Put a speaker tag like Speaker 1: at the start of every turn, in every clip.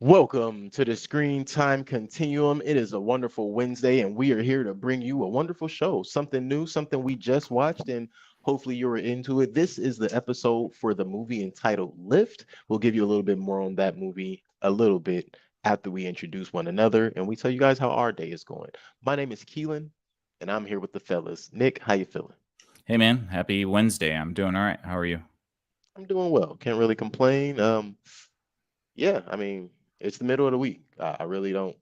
Speaker 1: Welcome to the Screen Time Continuum. It is a wonderful Wednesday, and we are here to bring you a wonderful show. Something new, something we just watched, and hopefully you were into it. This is the episode for the movie entitled Lift. We'll give you a little bit more on that movie a little bit after we introduce one another and we tell you guys how our day is going. My name is Keelan, and I'm here with the fellas. Nick, how you feeling?
Speaker 2: Hey man, happy Wednesday. I'm doing all right. How are you?
Speaker 1: I'm doing well. Can't really complain. Yeah, I mean, it's the middle of the week. I really don't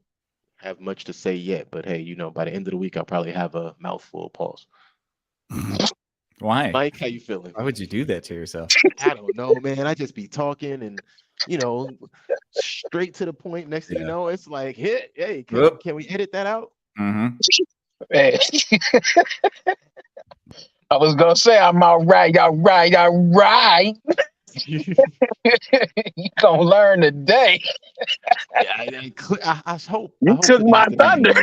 Speaker 1: have much to say yet, but hey, by the end of the week, I'll probably have a mouthful of pause.
Speaker 2: Why?
Speaker 1: Mike, how you feeling?
Speaker 2: Why would you do that to yourself?
Speaker 1: I don't know, man. I just be talking and you know, straight to the point. Next thing you
Speaker 2: Yeah.
Speaker 1: know, it's like, hey, can
Speaker 2: Whoop.
Speaker 1: can we edit that out?
Speaker 2: Mm-hmm.
Speaker 3: Hey, I was gonna say I'm all right, all right, all right. You gonna learn today.
Speaker 1: Yeah, I hope
Speaker 3: You
Speaker 1: today
Speaker 3: took
Speaker 1: is
Speaker 3: my
Speaker 1: gonna be
Speaker 3: thunder.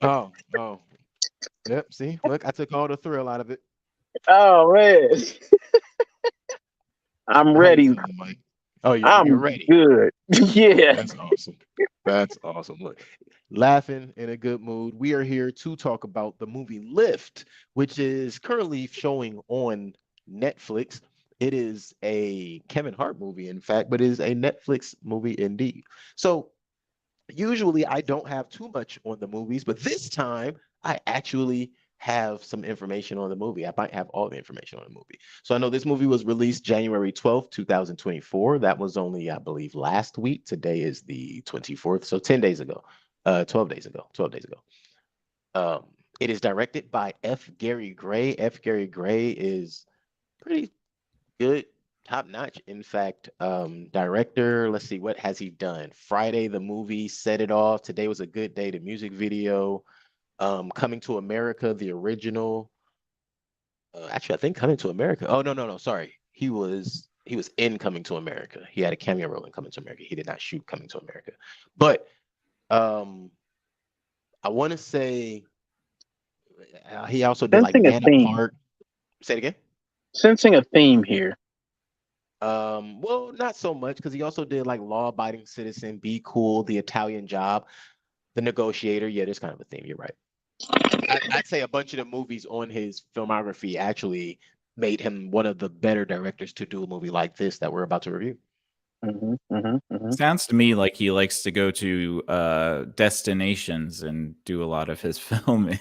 Speaker 1: oh. Yep, see, look, I took all the thrill out of it.
Speaker 3: Oh man, I'm
Speaker 1: How you
Speaker 3: ready.
Speaker 1: feeling, Mike? Oh, you're
Speaker 3: I'm
Speaker 1: ready.
Speaker 3: good. Yeah.
Speaker 1: That's awesome. That's awesome. Look, laughing in a good mood. We are here to talk about the movie Lift, which is currently showing on Netflix. It is a Kevin Hart movie, in fact, but it is a Netflix movie indeed. So usually I don't have too much on the movies, but this time I actually have some information on the movie. I might have all the information on the movie. So I know this movie was released January 12th, 2024. That was only, I believe, last week. Today is the 24th, so 10 days ago. 12 days ago. 12 days ago. Um, it is directed by F. Gary Gray. F. Gary Gray is pretty good, top notch. In fact, director, let's see, what has he done? Friday the movie, Set It Off. Today Was a Good Day, the music video. Coming to America, the original. Actually, I think Coming to America. Oh, no, sorry. He was in Coming to America. He had a cameo role in Coming to America. He did not shoot Coming to America. But um I want to say he also did like
Speaker 3: Sensing a
Speaker 1: Man
Speaker 3: theme.
Speaker 1: Apart. Say it again.
Speaker 3: Sensing a theme here.
Speaker 1: Well, not so much because he also did like Law Abiding Citizen, Be Cool, The Italian Job, The Negotiator. Yeah, there's kind of a theme. You're right. I'd say a bunch of the movies on his filmography actually made him one of the better directors to do a movie like this that we're about to review.
Speaker 2: Sounds to me like he likes to go to destinations and do a lot of his filming.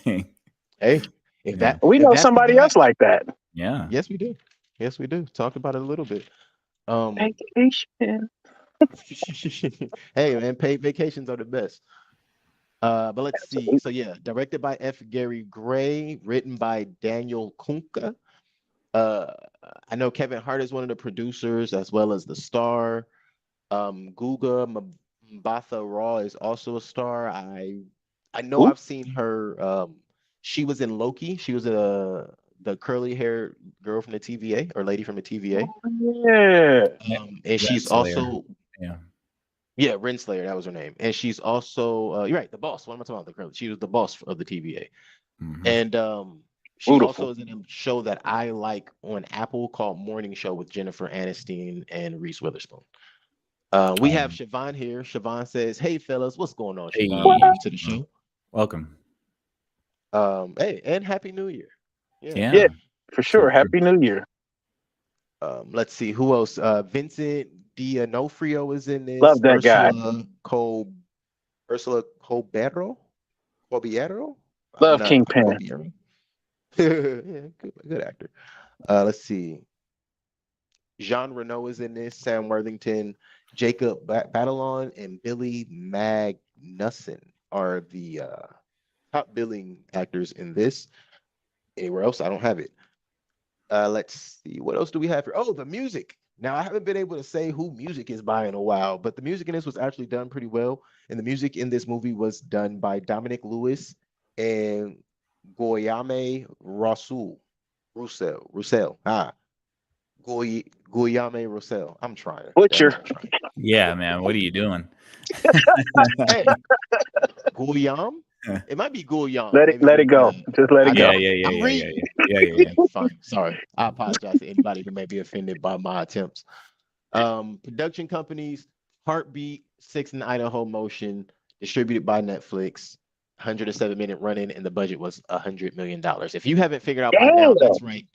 Speaker 1: Hey, if
Speaker 2: Yeah.
Speaker 1: that
Speaker 3: We
Speaker 1: if
Speaker 3: know
Speaker 1: that's the
Speaker 3: somebody
Speaker 1: guy,
Speaker 3: else like that.
Speaker 2: Yeah.
Speaker 1: yes, we do. Yes, we do. Talked about it a little bit. Um,
Speaker 3: Vacation.
Speaker 1: hey man, paid vacations are the best. But let's see. So yeah, directed by F. Gary Gray, written by Daniel Kunka. Uh, I know Kevin Hart is one of the producers as well as the star. Guga Mbatha Raw is also a star. I know
Speaker 3: Who?
Speaker 1: I've seen her. She was in Loki. She was the curly hair girl from the TVA or lady from the TVA.
Speaker 3: Yeah.
Speaker 1: And she's
Speaker 2: Renslayer.
Speaker 1: also
Speaker 2: Yeah.
Speaker 1: yeah, Renslayer, that was her name. And she's also you're right, the boss. What am I talking about? The girl. She was the boss of the TVA.
Speaker 2: Hmm.
Speaker 1: And she also
Speaker 3: Beautiful.
Speaker 1: is in a show that I like on Apple called Morning Show with Jennifer Aniston and Reese Witherspoon. We have Siobhan here. Siobhan says, "Hey fellas, what's going on, Siobhan?
Speaker 2: Hey.
Speaker 1: Welcome to the show.
Speaker 2: Welcome.
Speaker 1: Hey, and Happy New Year. Yeah.
Speaker 3: Yeah,
Speaker 2: Yeah.
Speaker 3: for
Speaker 2: For
Speaker 3: sure.
Speaker 2: sure.
Speaker 3: Happy New Year.
Speaker 1: Let's see who else. Vincent D'Onofrio is in this.
Speaker 3: Love that guy.
Speaker 1: Ursula Colbiero. I'm
Speaker 3: Love
Speaker 1: not
Speaker 3: Kingpin.
Speaker 1: Colbiero. Yeah, good actor. Let's see. Jean Reno is in this. Sam Worthington, Jacob Batalon, and Billy Magnuson are the top billing actors in this. Anywhere else, I don't have it. Let's see. What else do we have here? Oh, the music. Now, I haven't been able to say who music is by in a while, but the music in this was actually done pretty well. And the music in this movie was done by Dominic Lewis and Goyame Roussel. Guillaume Roussel. I'm trying. Damn,
Speaker 3: Butcher.
Speaker 1: I'm trying.
Speaker 2: Yeah, man. What are you doing?
Speaker 1: Hey, Guillaume? It might be Guillaume.
Speaker 3: Let it
Speaker 1: Maybe
Speaker 3: let it go. Just let it
Speaker 2: Yeah,
Speaker 3: go.
Speaker 2: yeah, yeah,
Speaker 1: I'm
Speaker 2: yeah, yeah,
Speaker 1: reading.
Speaker 2: yeah, yeah, yeah.
Speaker 1: Fine. Sorry. I apologize to anybody who may be offended by my attempts. Production companies. Heartbeat, 6 in Idaho Motion, distributed by Netflix. 107-minute running, and the budget was $100 million. If you haven't figured out by now,
Speaker 3: Damn.
Speaker 1: that's right.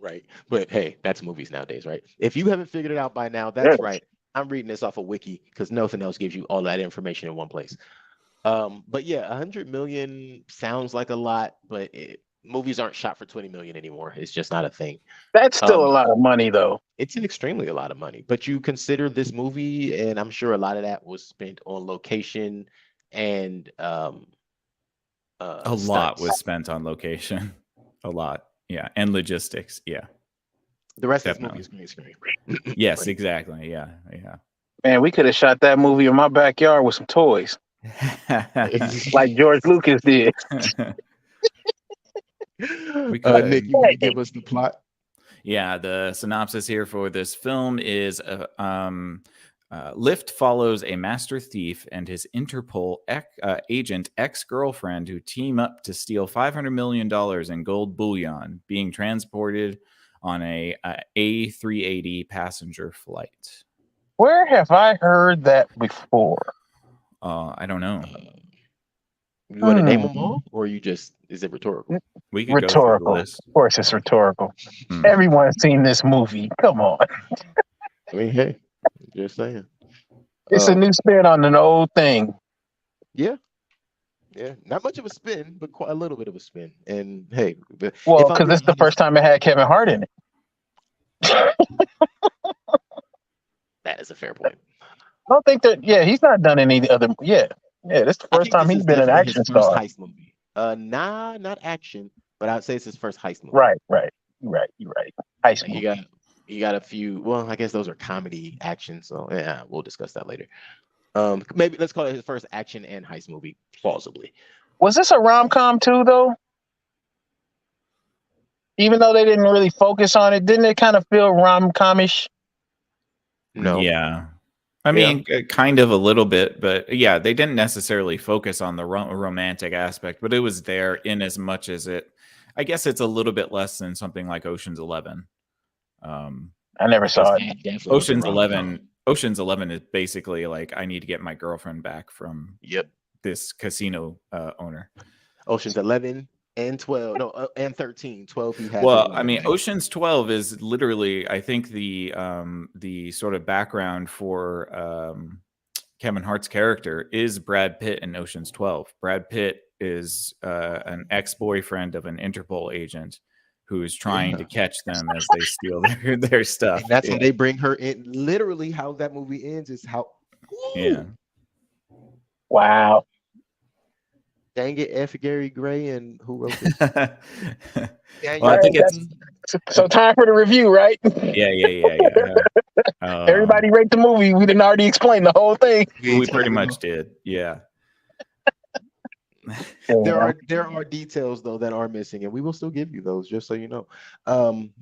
Speaker 1: Right. But hey, that's movies nowadays, right? If you haven't figured it out by now,
Speaker 3: Yeah.
Speaker 1: that's right. I'm reading this off a wiki because nothing else gives you all that information in one place. But yeah, 100 million sounds like a lot, but movies aren't shot for 20 million anymore. It's just not a thing.
Speaker 3: That's still a
Speaker 1: Um,
Speaker 3: lot of money, though.
Speaker 1: it's an extremely a lot of money. But you consider this movie, and I'm sure a lot of that was spent on location and
Speaker 2: A lot was
Speaker 1: stunts.
Speaker 2: spent on location. A lot. Yeah. And logistics. Yeah.
Speaker 1: The rest of this movie
Speaker 2: Definitely.
Speaker 1: is green screen.
Speaker 2: Yes,
Speaker 1: Pretty
Speaker 2: exactly. Yeah.
Speaker 3: Man, we could have shot that movie in my backyard with some toys,
Speaker 2: Yeah.
Speaker 3: like George Lucas did.
Speaker 2: We could.
Speaker 1: Nick, you want to give us the plot?
Speaker 2: Yeah, the synopsis here for this film is Lift follows a master thief and his Interpol agent ex-girlfriend who team up to steal $500 million in gold bullion being transported on a A380 passenger flight.
Speaker 3: Where have I heard that before?
Speaker 2: I don't know.
Speaker 1: You want to name them all, or you just is it rhetorical?
Speaker 2: We could go through the
Speaker 3: Rhetorical. Of
Speaker 2: list.
Speaker 3: course, it's rhetorical.
Speaker 2: Hmm.
Speaker 3: Everyone's seen this movie. Come on.
Speaker 1: I mean, hey, just saying.
Speaker 3: It's a
Speaker 1: Um,
Speaker 3: new spin on an old thing.
Speaker 1: yeah, yeah, not much of a spin, but quite a little bit of a spin. And hey,
Speaker 3: Well,
Speaker 1: if I'm
Speaker 3: because
Speaker 1: being
Speaker 3: it's the first
Speaker 1: honest,
Speaker 3: time it had Kevin Hart in it.
Speaker 1: that is a fair point.
Speaker 3: I don't think that. Yeah, he's not done any other. Yeah, this is the
Speaker 1: I
Speaker 3: first
Speaker 1: think
Speaker 3: time
Speaker 1: this
Speaker 3: he's
Speaker 1: is
Speaker 3: been an
Speaker 1: definitely his
Speaker 3: action
Speaker 1: first
Speaker 3: star.
Speaker 1: heist movie. Nah, not action, but I'd say it's his first heist movie.
Speaker 3: Right. You're right. Heist
Speaker 1: Like
Speaker 3: movie.
Speaker 1: he got a few. Well, I guess those are comedy action. So yeah, we'll discuss that later. Maybe let's call it his first action and heist movie, plausibly.
Speaker 3: Was this a rom-com too, though? Even though they didn't really focus on it, didn't it kind of feel rom-comish?
Speaker 1: No.
Speaker 2: Yeah. I mean, kind of a little bit, but yeah, they didn't necessarily focus on the romantic aspect, but it was there in as much as I guess it's a little bit less than something like Ocean's 11.
Speaker 3: I never saw it.
Speaker 1: Definitely was a
Speaker 2: Ocean's
Speaker 1: rom-com.
Speaker 2: 11. Ocean's 11 is basically like I need to get my girlfriend back from
Speaker 1: Yep.
Speaker 2: this casino owner.
Speaker 1: Ocean's 11 and 12, no, and 13. 12 he had.
Speaker 2: Well, I mean, Ocean's 12 is literally, I think, the sort of background for Kevin Hart's character is Brad Pitt in Ocean's 12. Brad Pitt is an ex-boyfriend of an Interpol agent who is trying to catch them as they steal their stuff.
Speaker 1: And that's how they bring her in. Literally, how that movie ends is how.
Speaker 2: Yeah.
Speaker 3: Wow.
Speaker 1: Dang it, F. Gary Gray, and who wrote this?
Speaker 2: Well, I think it's
Speaker 3: so time for the review, right?
Speaker 2: yeah.
Speaker 3: Everybody rate the movie. We didn't already explain the whole thing.
Speaker 2: We pretty much did. Yeah.
Speaker 1: There are details though that are missing, and we will still give you those, just so you know.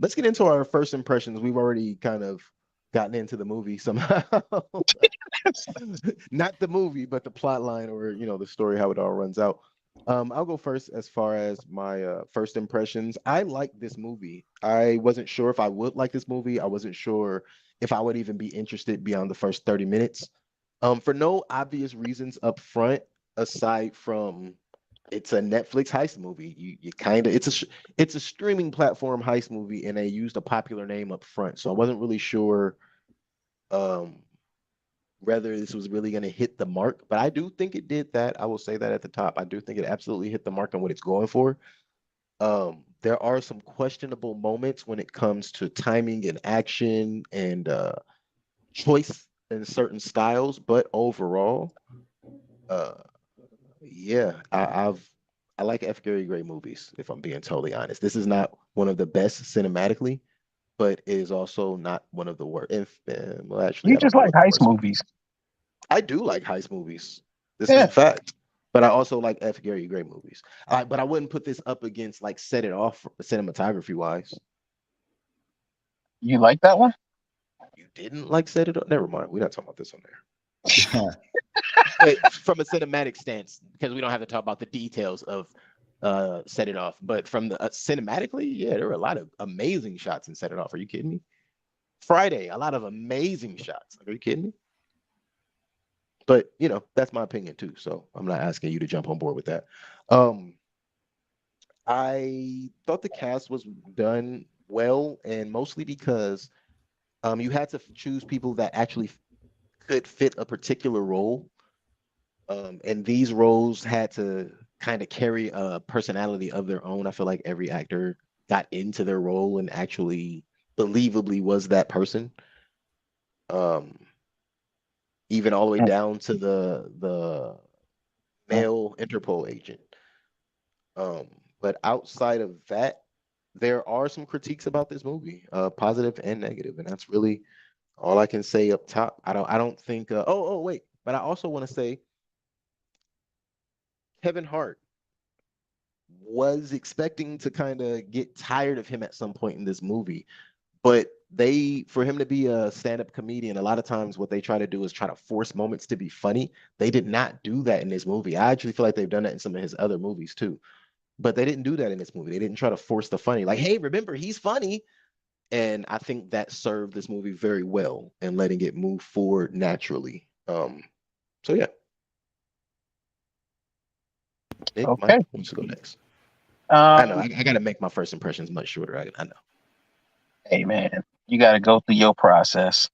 Speaker 1: Let's get into our first impressions. We've already kind of gotten into the movie somehow. Not the movie, but the plot line, or the story, how it all runs out. I'll go first as far as my first impressions. I like this movie. I wasn't sure if I would like this movie. I wasn't sure if I would even be interested beyond the first 30 minutes. For no obvious reasons up front, aside from it's a Netflix heist movie. You kind of it's a streaming platform heist movie, and they used a popular name up front. So I wasn't really sure whether this was really going to hit the mark, but I do think it did that. I will say that at the top. I do think it absolutely hit the mark on what it's going for. There are some questionable moments when it comes to timing and action and choice in certain styles, but overall, yeah, I like F. Gary Gray movies, if I'm being totally honest. This is not one of the best cinematically, but it is also not one of the worst. Well, actually,
Speaker 3: You
Speaker 1: I don't
Speaker 3: just
Speaker 1: know
Speaker 3: like
Speaker 1: what the
Speaker 3: heist
Speaker 1: worst.
Speaker 3: movies.
Speaker 1: I do like heist movies. This
Speaker 3: Yeah.
Speaker 1: is a fact. But I also like F. Gary Gray movies. But I wouldn't put this up against like Set It Off cinematography wise.
Speaker 3: You like that one?
Speaker 1: You didn't like Set It Off? Never mind. We're not talking about this on there. But from a cinematic stance, because we don't have to talk about the details of Set It Off. But from the cinematically, yeah, there were a lot of amazing shots in Set It Off. Are you kidding me? Friday, a lot of amazing shots. Like, are you kidding me? But that's my opinion too. So I'm not asking you to jump on board with that. Um, I thought the cast was done well, and mostly because you had to choose people that actually could fit a particular role. And these roles had to kind of carry a personality of their own. I feel like every actor got into their role and actually believably was that person. Um, even all the way down to the male Interpol agent. Um, but outside of that, there are some critiques about this movie, positive and negative, and that's really all I can say up top. I don't think. Wait, but I also want to say Kevin Hart was expecting to kind of get tired of him at some point in this movie, but for him to be a stand-up comedian, a lot of times what they try to do is try to force moments to be funny. They did not do that in this movie. I actually feel like they've done that in some of his other movies too, but they didn't do that in this movie. They didn't try to force the funny, like, hey, remember, he's funny. And I think that served this movie very well and letting it move forward naturally. So yeah, Nick, Mike,
Speaker 3: Okay.
Speaker 1: who wants to go next? I know
Speaker 3: Um,
Speaker 1: I got to make my first impressions much shorter. I know.
Speaker 3: hey man, you got to go through your process.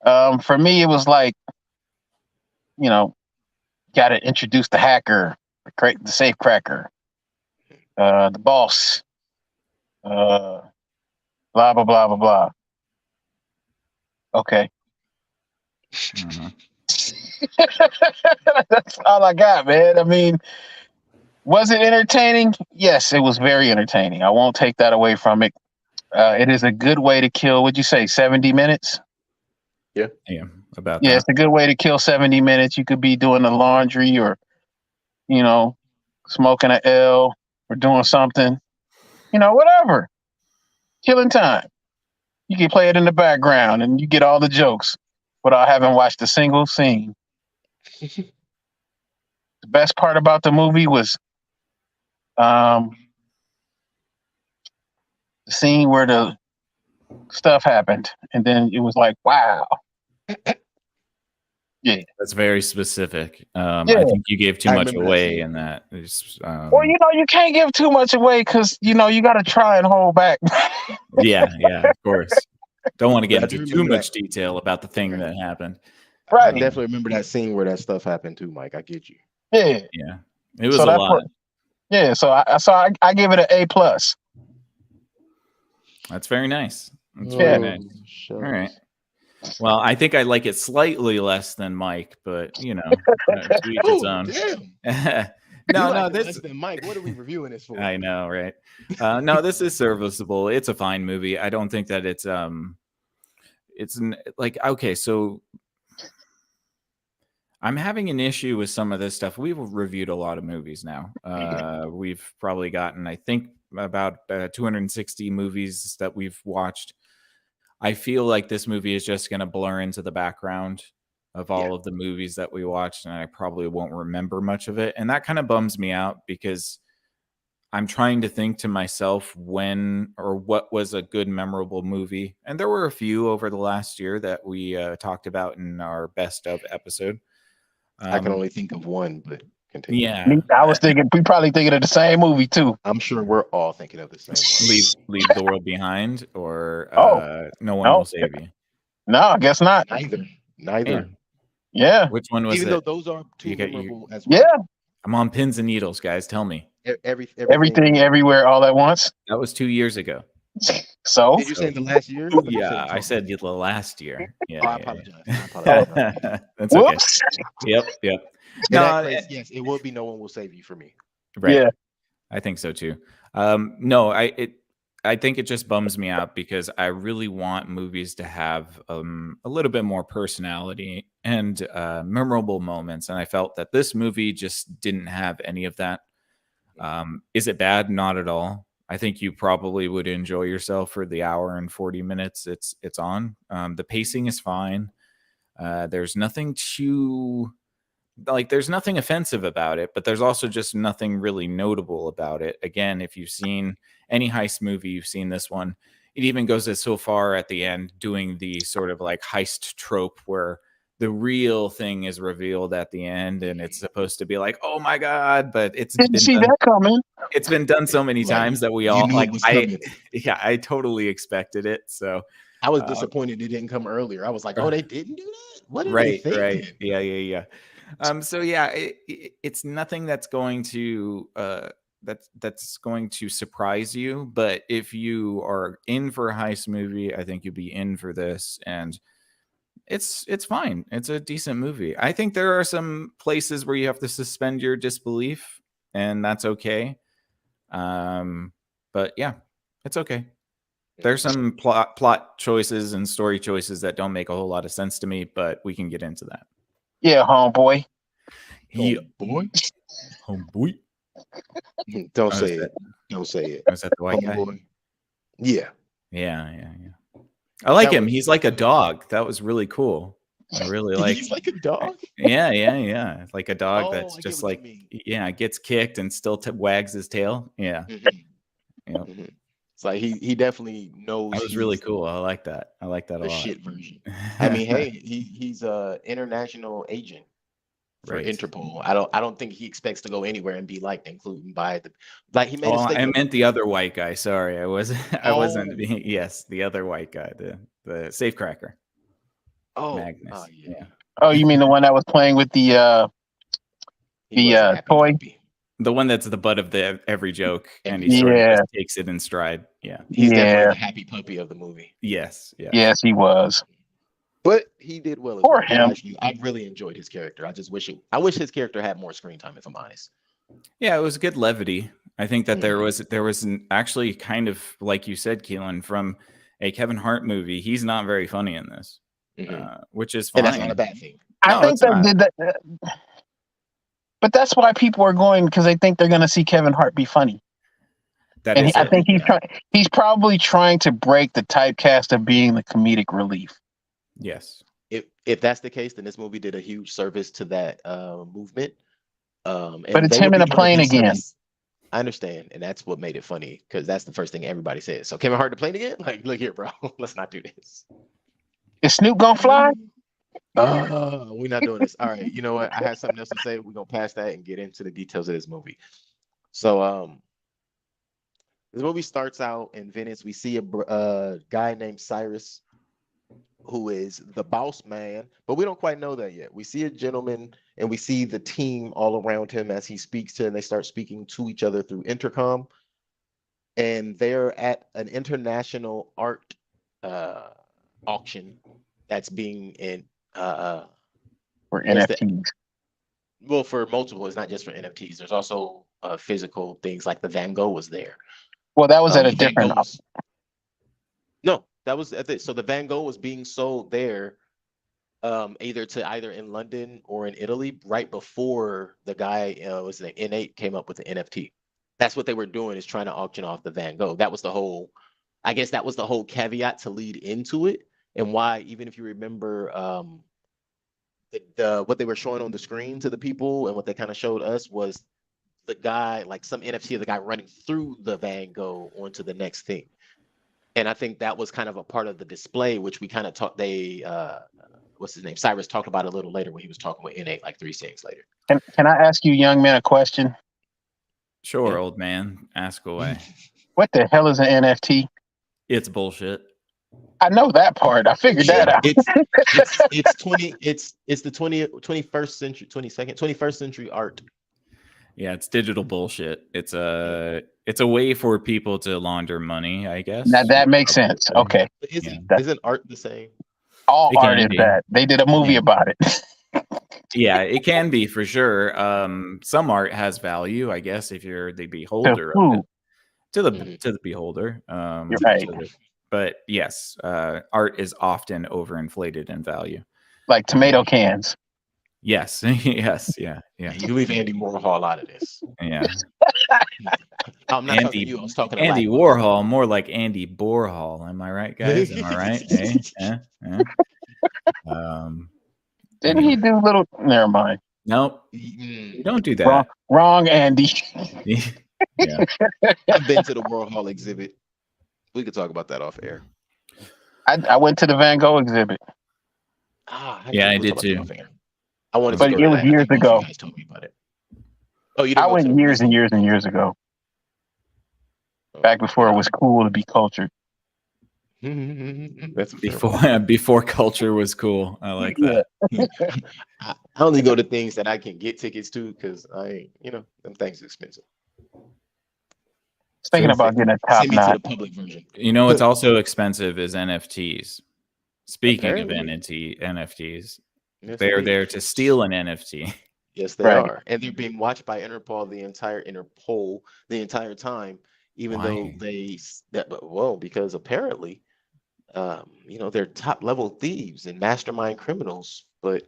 Speaker 3: For me, it was like, you know, got to introduce the hacker, the safe cracker, the boss, uh, blah blah blah blah blah. Okay,
Speaker 2: Mhm.
Speaker 3: that's all I got, man. I mean, was it entertaining? Yes, it was very entertaining. I won't take that away from it. It is a good way to kill. Would you say 70 minutes?
Speaker 1: Yeah.
Speaker 2: Yeah, about
Speaker 3: Yeah, it's
Speaker 2: that.
Speaker 3: a good way to kill 70 minutes. You could be doing the laundry or you know smoking an L or doing something. Whatever. Killing time. You can play it in the background and you get all the jokes without having watched a single scene. The best part about the movie was um, the scene where the stuff happened, and then it was like, wow, yeah,
Speaker 2: That's very specific.
Speaker 3: yeah.
Speaker 2: I think you gave too
Speaker 1: I
Speaker 2: much
Speaker 1: remember that
Speaker 2: away
Speaker 1: scene.
Speaker 2: in that. It's,
Speaker 3: Well, you can't give too much away because you got to try and hold back.
Speaker 2: yeah, of course. Don't want to
Speaker 1: But
Speaker 2: get
Speaker 1: I do
Speaker 2: into too
Speaker 1: remember that.
Speaker 2: much detail about the thing
Speaker 1: Right.
Speaker 2: that happened.
Speaker 1: I
Speaker 3: Right.
Speaker 1: definitely remember that scene where that stuff happened too, Mike. I get you.
Speaker 3: Yeah.
Speaker 2: Yeah, it was
Speaker 3: So
Speaker 2: a
Speaker 3: that's
Speaker 2: lot.
Speaker 3: what. Yeah. So I give it an A+.
Speaker 2: That's very nice. That's very
Speaker 3: Yeah.
Speaker 2: nice. All right.
Speaker 1: Shucks.
Speaker 2: Well, I think I like it slightly less than Mike, but to each its
Speaker 1: Oh,
Speaker 2: own.
Speaker 1: damn. You
Speaker 2: No,
Speaker 1: like it
Speaker 2: this
Speaker 1: less than Mike. What are we reviewing this for?
Speaker 2: I know, right? No, this is serviceable. It's a fine movie. I don't think that like, okay, so I'm having an issue with some of this stuff. We've reviewed a lot of movies now. We've probably gotten, I think, about 260 movies that we've watched. I feel like this movie is just going to blur into the background of
Speaker 1: Yeah.
Speaker 2: all of the movies that we watched, and I probably won't remember much of it. And that kind of bums me out because I'm trying to think to myself when or what was a good, memorable movie. And there were a few over the last year that we talked about in our best of episode.
Speaker 1: I can only think of one, but continue.
Speaker 2: Yeah,
Speaker 3: I was thinking we probably thinking of the same movie too.
Speaker 1: I'm sure we're all thinking of the same one.
Speaker 2: leave the world behind, or
Speaker 3: Oh
Speaker 2: no one
Speaker 3: no,
Speaker 2: will save you.
Speaker 3: no, I guess not.
Speaker 1: Neither.
Speaker 2: Yeah.
Speaker 3: Yeah,
Speaker 2: Which one was
Speaker 1: Even
Speaker 2: it?
Speaker 1: though those are too
Speaker 2: You got you.
Speaker 1: memorable as well.
Speaker 3: yeah.
Speaker 2: I'm on pins and needles, guys. Tell me.
Speaker 3: Everything, everywhere, all at once.
Speaker 2: That was 2 years ago.
Speaker 3: So
Speaker 1: Did you say in the last year? Or did you say
Speaker 2: Yeah,
Speaker 1: in
Speaker 2: I
Speaker 1: total?
Speaker 2: said the last year. Yeah,
Speaker 1: Oh, I
Speaker 2: yeah,
Speaker 1: apologize. I
Speaker 2: yeah.
Speaker 1: apologize.
Speaker 2: That's okay.
Speaker 3: whoops.
Speaker 2: Yep.
Speaker 1: In
Speaker 2: No,
Speaker 1: that case, yes, it will be No One Will Save You for me.
Speaker 2: right.
Speaker 3: Yeah.
Speaker 2: I think so too. No, I think it just bums me out because I really want movies to have a little bit more personality and memorable moments, and I felt that this movie just didn't have any of that. Is it bad? Not at all. I think you probably would enjoy yourself for the hour and 40 minutes it's on. The pacing is fine. There's nothing too there's nothing offensive about it, but there's also just nothing really notable about it. Again, if you've seen any heist movie, you've seen this one. It even goes as so far at the end doing the sort of like heist trope where the real thing is revealed at the end, and it's supposed to be like, oh my god, but
Speaker 3: Didn't see that coming.
Speaker 2: it's been done so many times that we
Speaker 1: You
Speaker 2: all
Speaker 1: knew
Speaker 2: like.
Speaker 1: it was coming.
Speaker 2: I totally expected it. So
Speaker 1: I was disappointed it didn't come earlier. I was like, oh, they didn't do that? What did they think?
Speaker 2: right. Yeah. So yeah, it's nothing that's going to that's going to surprise you. But if you are in for a heist movie, I think you'll be in for this, and it's fine. It's a decent movie. I think there are some places where you have to suspend your disbelief, and that's okay. But yeah, it's okay. There's some plot choices and story choices that don't make a whole lot of sense to me, but we can get into that.
Speaker 3: Yeah, homeboy.
Speaker 1: Homeboy.
Speaker 2: Homeboy.
Speaker 1: Don't say it. Don't say it.
Speaker 2: Was that the white guy?
Speaker 1: Homeboy. Yeah.
Speaker 2: Yeah. I like
Speaker 1: That
Speaker 2: him.
Speaker 1: was-
Speaker 2: He's like a dog. That was really cool. I really like.
Speaker 1: He's like a dog.
Speaker 2: Yeah. Like a dog
Speaker 1: Oh,
Speaker 2: that's
Speaker 1: I get
Speaker 2: just
Speaker 1: what you
Speaker 2: like,
Speaker 1: mean.
Speaker 2: yeah, gets kicked and still wags his tail. Yeah.
Speaker 1: Mhm,
Speaker 2: Yeah.
Speaker 1: mhm. It's like he definitely knows.
Speaker 2: That was really cool. I like that. I like that a
Speaker 1: the
Speaker 2: lot.
Speaker 1: shit version. I mean, hey, he's a international agent for
Speaker 2: Right.
Speaker 1: Interpol. I don't think he expects to go anywhere and be liked, including by the like he made a
Speaker 2: Oh, I
Speaker 1: statement.
Speaker 2: meant the other white guy. Sorry, I wasn't. I wasn't
Speaker 1: Oh.
Speaker 2: being. Yes, the other white guy, the safecracker,
Speaker 1: Oh,
Speaker 2: Magnus.
Speaker 1: yeah.
Speaker 3: Oh, you mean the one that was playing with the
Speaker 1: He was a happy
Speaker 3: toy?
Speaker 1: puppy.
Speaker 2: The one that's the butt of every joke, and he
Speaker 3: Yeah.
Speaker 2: sort of just takes it in stride. Yeah.
Speaker 1: He's
Speaker 3: Yeah.
Speaker 1: definitely the happy puppy of the movie.
Speaker 2: Yes.
Speaker 3: Yes, he was.
Speaker 1: But he did well as
Speaker 3: Poor
Speaker 1: well.
Speaker 3: him.
Speaker 1: I really enjoyed his character. I just wish I wish his character had more screen time, if I'm honest.
Speaker 2: Yeah, it was good levity. I think that there was actually kind of, like you said, Keelan, from a Kevin Hart movie. He's not very funny in this, which is fine.
Speaker 1: And that's not a bad thing.
Speaker 3: I
Speaker 2: No,
Speaker 3: think
Speaker 2: it's
Speaker 3: that
Speaker 2: not.
Speaker 3: did that. But that's why people are going, because they think they're going to see Kevin Hart be funny.
Speaker 2: That
Speaker 3: And
Speaker 2: is
Speaker 3: I
Speaker 2: it.
Speaker 3: think he's probably trying to break the typecast of being the comedic relief.
Speaker 2: Yes.
Speaker 1: If that's the case, then this movie did a huge service to that movement.
Speaker 3: But
Speaker 1: And
Speaker 3: it's
Speaker 1: they
Speaker 3: him
Speaker 1: would
Speaker 3: in a
Speaker 1: be doing
Speaker 3: plane
Speaker 1: big
Speaker 3: again.
Speaker 1: service. I understand, and that's what made it funny because that's the first thing everybody says. So Kevin Hart to plane again? Like, look here, bro. Let's not do this.
Speaker 3: Is Snoop gonna fly?
Speaker 1: We're not doing this. All right. You know what? I had something else to say. We're gonna pass that and get into the details of this movie. So, this movie starts out in Venice. We see a guy named Cyrus, who is the boss man, but we don't quite know that yet. We see a gentleman and we see the team all around him as he speaks to, and they start speaking to each other through intercom. And they're at an international art auction that's being in
Speaker 3: For
Speaker 1: Where's the-
Speaker 3: NFTs.
Speaker 1: well, for multiple. It's not just for NFTs. There's also physical things like the Van Gogh was there.
Speaker 3: Well, that was at a
Speaker 1: Van
Speaker 3: different.
Speaker 1: Gogh was- No, that was at the, so the Van Gogh was being sold there, either in London or in Italy right before the guy was the N8 came up with the NFT. That's what they were doing, is trying to auction off the Van Gogh. That was the whole, I guess that was the whole caveat to lead into it, and why, even if you remember what they were showing on the screen to the people and what they kind of showed us was the guy, like some NFT of the guy running through the Van Gogh onto the next thing. And I think that was kind of a part of the display, which we kind of talked. What's his name? Cyrus talked about it a little later when he was talking with N8, like 3 scenes later.
Speaker 3: Can I ask you, young man, a question?
Speaker 2: Sure,
Speaker 1: Yeah.
Speaker 2: old man. Ask away.
Speaker 3: What the hell is an NFT?
Speaker 2: It's bullshit.
Speaker 3: I know that part. I figured that out.
Speaker 1: It's the 21st century, 21st century art.
Speaker 2: Yeah, it's digital bullshit. It's a way for people to launder money, I guess.
Speaker 3: Now that makes sense. Okay.
Speaker 1: Isn't art the same?
Speaker 3: All
Speaker 2: It
Speaker 3: art
Speaker 2: can
Speaker 3: is
Speaker 2: be.
Speaker 3: that. They did a movie
Speaker 2: Yeah.
Speaker 3: about it.
Speaker 2: Yeah, it can be for sure. Some art has value, I guess, if you're the beholder of it. To the beholder.
Speaker 3: You're right.
Speaker 2: But yes, art is often overinflated in value.
Speaker 3: Like tomato cans.
Speaker 2: Yes, yes, yeah.
Speaker 1: You leave Andy Warhol out of this.
Speaker 2: Yeah.
Speaker 1: I'm not talking to you. I was talking to
Speaker 2: Andy
Speaker 1: Black.
Speaker 2: Warhol, more like Andy Borhol. Am I right, guys? Am I right?
Speaker 3: Didn't he do little? Never mind.
Speaker 2: Nope. You don't do that.
Speaker 3: Wrong, Andy.
Speaker 2: Yeah.
Speaker 1: I've been to the Warhol exhibit. We could talk about that off air.
Speaker 3: I went to the Van Gogh exhibit.
Speaker 2: Yeah, I
Speaker 1: we'll talk
Speaker 2: did
Speaker 1: about that
Speaker 2: too.
Speaker 1: off air. I wanted
Speaker 2: was
Speaker 1: to
Speaker 3: But
Speaker 1: go
Speaker 3: it
Speaker 1: to
Speaker 2: good.
Speaker 3: was
Speaker 1: that. I
Speaker 3: years
Speaker 1: think both of you
Speaker 3: ago.
Speaker 1: guys told me about it. Oh, you didn't
Speaker 3: I
Speaker 1: go to
Speaker 3: went
Speaker 1: the
Speaker 3: years and
Speaker 1: recent?
Speaker 3: years and years ago,
Speaker 1: Oh,
Speaker 3: back before it was cool to be cultured.
Speaker 1: That's a fair
Speaker 2: Before
Speaker 1: point.
Speaker 2: before culture was cool. I like
Speaker 3: Yeah.
Speaker 2: that.
Speaker 1: Yeah. I only go to things that I can get tickets to because them things are expensive.
Speaker 3: Thinking
Speaker 2: So
Speaker 3: about getting a top
Speaker 1: Send me to
Speaker 3: notch.
Speaker 1: the public version.
Speaker 2: you know what's also expensive is NFTs. Speaking of
Speaker 1: Apparently,
Speaker 2: NFTs,
Speaker 1: yes,
Speaker 2: they're
Speaker 1: indeed.
Speaker 2: there to steal an NFT.
Speaker 1: Yes, they
Speaker 3: Right.
Speaker 1: are, and they're being watched by Interpol the entire time, even though
Speaker 2: Why?
Speaker 1: because apparently, they're top level thieves and mastermind criminals, but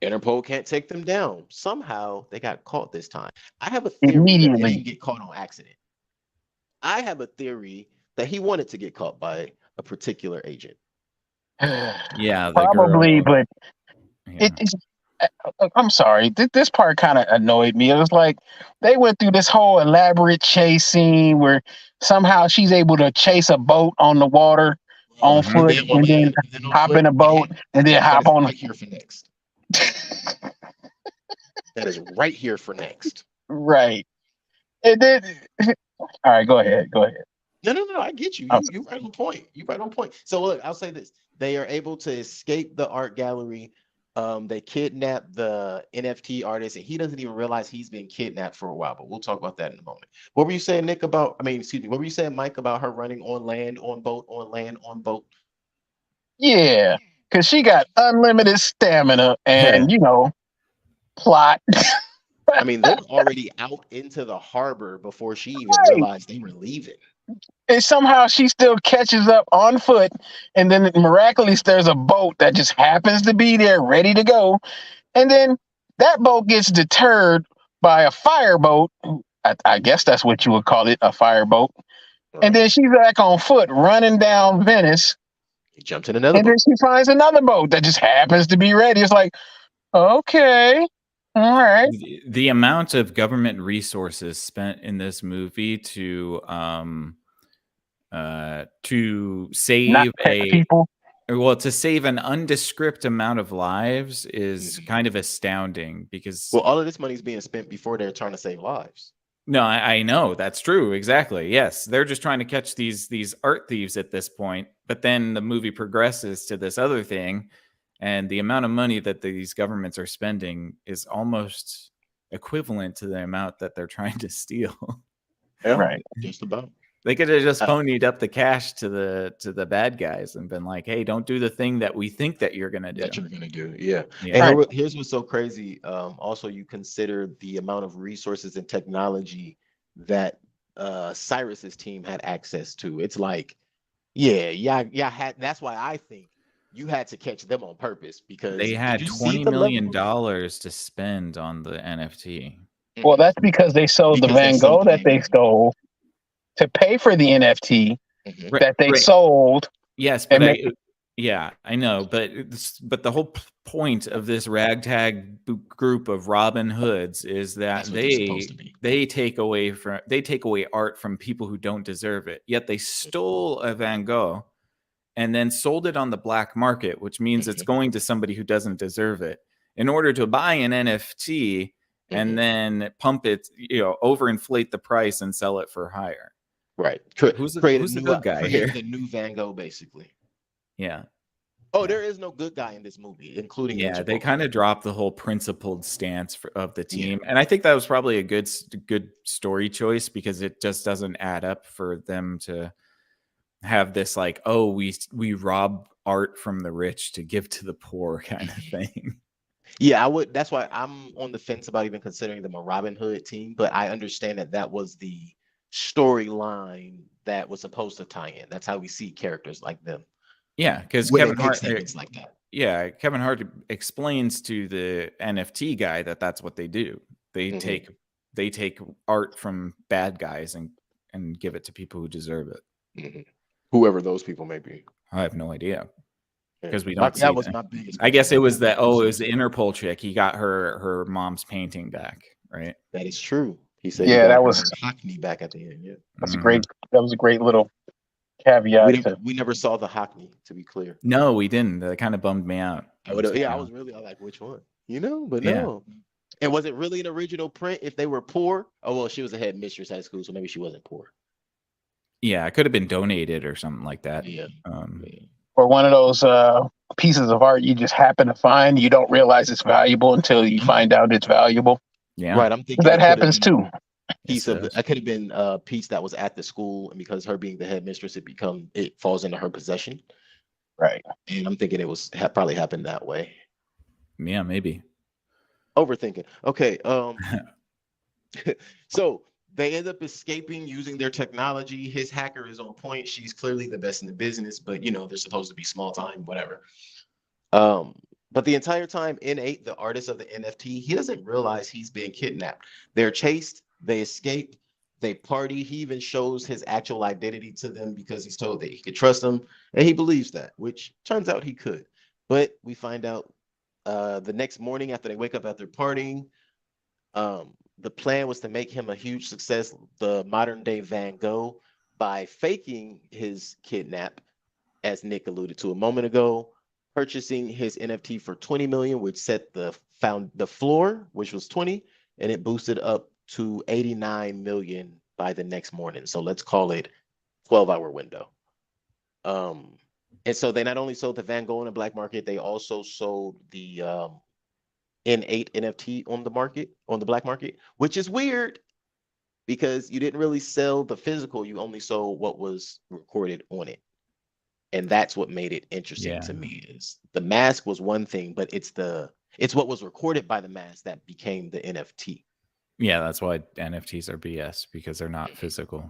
Speaker 1: Interpol can't take them down. Somehow they got caught this time. I have a theory that they
Speaker 3: Immediately.
Speaker 1: didn't get caught on accident. I have a theory that he wanted to get caught by a particular agent.
Speaker 2: Yeah, the
Speaker 3: Probably,
Speaker 2: girl.
Speaker 3: but
Speaker 2: Yeah.
Speaker 3: it's. I'm sorry. This part kind of annoyed me. It was like they went through this whole elaborate chase scene where somehow she's able to chase a boat on the water on
Speaker 2: Mhm.
Speaker 1: And
Speaker 3: foot
Speaker 1: then,
Speaker 3: and then
Speaker 1: then on
Speaker 3: hop in
Speaker 1: foot,
Speaker 3: a boat and then
Speaker 1: that
Speaker 3: hop
Speaker 1: is
Speaker 3: on.
Speaker 1: right here for next. That is right here for next.
Speaker 3: Right. And then, all right, go ahead. Go ahead.
Speaker 1: No. I get you.
Speaker 3: I'm
Speaker 1: You right on point. You right on point. So look, I'll say this: they are able to escape the art gallery. They kidnap the NFT artist, and he doesn't even realize he's been kidnapped for a while. But we'll talk about that in a moment. What were you saying, Nick? About? I mean, excuse me. What were you saying, Mike? About her running on land, on boat, on land, on boat?
Speaker 3: Yeah, because she got unlimited stamina and, plot.
Speaker 1: I mean, they're already out into the harbor before she even
Speaker 3: Right.
Speaker 1: realized they were leaving.
Speaker 3: And somehow she still catches up on foot. And then miraculously, there's a boat that just happens to be there ready to go. And then that boat gets deterred by a fireboat. I guess that's what you would call it, a fireboat. And
Speaker 1: Right.
Speaker 3: then she's back on foot running down Venice.
Speaker 1: He jumped in another
Speaker 3: And then
Speaker 1: boat.
Speaker 3: she finds another boat that just happens to be ready. It's like, okay, all right.
Speaker 2: The amount of government resources spent in this movie to
Speaker 3: Not
Speaker 2: save
Speaker 3: protect people.
Speaker 2: to save an undescript amount of lives is
Speaker 1: Mhm.
Speaker 2: kind of astounding because
Speaker 1: Well, all of this money is being spent before they're trying to save lives.
Speaker 2: no, I know that's true. Exactly. Yes, they're just trying to catch these art thieves at this point. But then the movie progresses to this other thing, and the amount of money that these governments are spending is almost equivalent to the amount that they're trying to steal.
Speaker 1: Yeah,
Speaker 3: Right.
Speaker 1: just about.
Speaker 2: They could have just
Speaker 1: Uh,
Speaker 2: ponied up the cash to the bad guys and been like, "Hey, don't do the thing that we think that you're gonna do."
Speaker 1: that you're gonna do, yeah.
Speaker 2: Yeah.
Speaker 1: And
Speaker 3: Right.
Speaker 1: here's what's so crazy. Also, you consider the amount of resources and technology that Cyrus's team had access to. It's like, yeah, had. That's why I think you had to catch them on purpose because
Speaker 2: They
Speaker 1: did
Speaker 2: had
Speaker 1: you see
Speaker 2: $20
Speaker 1: the
Speaker 2: million
Speaker 1: level?
Speaker 2: to spend on the NFT.
Speaker 3: Well,
Speaker 1: Mhm.
Speaker 3: that's because they sold the
Speaker 1: Because they
Speaker 3: Van
Speaker 1: sold
Speaker 3: Gogh
Speaker 1: the
Speaker 3: that
Speaker 1: Van
Speaker 3: they
Speaker 1: Gogh.
Speaker 3: stole to pay for the NFT
Speaker 1: Mhm.
Speaker 2: Right,
Speaker 3: that they
Speaker 2: right.
Speaker 3: sold.
Speaker 2: Yes, but
Speaker 3: And make,
Speaker 2: yeah, I know, but the whole point of this ragtag group of Robin Hoods is that
Speaker 1: That's what they're supposed to be.
Speaker 2: they take away art from people who don't deserve it. Yet they stole a Van Gogh and then sold it on the black market, which means it's
Speaker 1: Mhm.
Speaker 2: going to somebody who doesn't deserve it in order to buy an NFT and
Speaker 1: Mhm.
Speaker 2: then pump it, overinflate the price and sell it for higher.
Speaker 1: Right.
Speaker 2: Who's
Speaker 1: Create
Speaker 2: the good guy
Speaker 1: create
Speaker 2: here?
Speaker 1: the new Van Gogh, basically.
Speaker 2: Yeah.
Speaker 1: Oh,
Speaker 2: Yeah.
Speaker 1: there is no good guy in this movie, including
Speaker 2: Yeah, they
Speaker 1: Interpol.
Speaker 2: kind of dropped the whole principled stance of the
Speaker 1: Yeah.
Speaker 2: team, and I think that was probably a good story choice because it just doesn't add up for them to have this like, oh, we rob art from the rich to give to the poor kind of thing.
Speaker 1: Yeah, I would. That's why I'm on the fence about even considering them a Robin Hood team. But I understand that that was the storyline that was supposed to tie in. That's how we see characters like them
Speaker 2: Yeah, because
Speaker 1: when they make statements like that.
Speaker 2: Kevin Hart explains to the NFT guy that that's what they do. They
Speaker 1: Mhm.
Speaker 2: take art from bad guys and give it to people who deserve it.
Speaker 1: Mhm. Whoever those people may be.
Speaker 2: I have no idea
Speaker 1: Yeah.
Speaker 2: because we don't see
Speaker 1: That was
Speaker 2: them.
Speaker 1: my biggest
Speaker 2: I
Speaker 1: question.
Speaker 2: guess it was
Speaker 1: Who
Speaker 2: that.
Speaker 1: are those
Speaker 2: Oh, it was
Speaker 1: folks?
Speaker 2: the Interpol chick. He got her mom's painting back, right?
Speaker 1: That is true. He said he
Speaker 3: yeah,
Speaker 1: got
Speaker 3: that
Speaker 1: her
Speaker 3: was
Speaker 1: Hockney back at the end. Yeah.
Speaker 3: that's a great that was a great little caveat to
Speaker 1: We never saw the Hockney, to be clear.
Speaker 2: No, we didn't. That kind of bummed me out.
Speaker 1: I would yeah, I was really like, which one? But
Speaker 2: Yeah.
Speaker 1: no. And was it really an original print if they were poor? Oh well, she was a head mistress at school, so maybe she wasn't poor.
Speaker 2: Yeah, it could have been donated or something like that.
Speaker 1: Yeah.
Speaker 3: or one of those pieces of art you just happen to find. You don't realize it's valuable until you find out it's valuable.
Speaker 2: Yeah.
Speaker 1: Right. I'm thinking
Speaker 3: That happens too.
Speaker 1: Piece of it could have been a piece that was at the school, and because her being the head mistress, it falls into her possession.
Speaker 3: Right.
Speaker 1: And I'm thinking it was probably happened that way.
Speaker 2: Yeah, maybe.
Speaker 1: Overthinking. Okay. So they end up escaping using their technology. His hacker is on point. She's clearly the best in the business, but they're supposed to be small time, whatever. But the entire time, N8, the artist of the NFT, he doesn't realize he's being kidnapped. They're chased, they escape, they party. He even shows his actual identity to them because he's told that he could trust them, and he believes that, which turns out he could. But we find out the next morning after they wake up after partying, the plan was to make him a huge success, the modern day Van Gogh, by faking his kidnap, as Nick alluded to a moment ago, purchasing his NFT for 20 million, which set the floor, which was 20, and it boosted up to 89 million by the next morning. So let's call it 12-hour window. And so they not only sold the Van Gogh on the black market, they also sold the N8 NFT on the black market, which is weird because you didn't really sell the physical, you only sold what was recorded on it. And that's what made it interesting to me. Is the mask was one thing, but it's what was recorded by the mask that became the NFT.
Speaker 2: Yeah, that's why NFTs are BS, because they're not physical.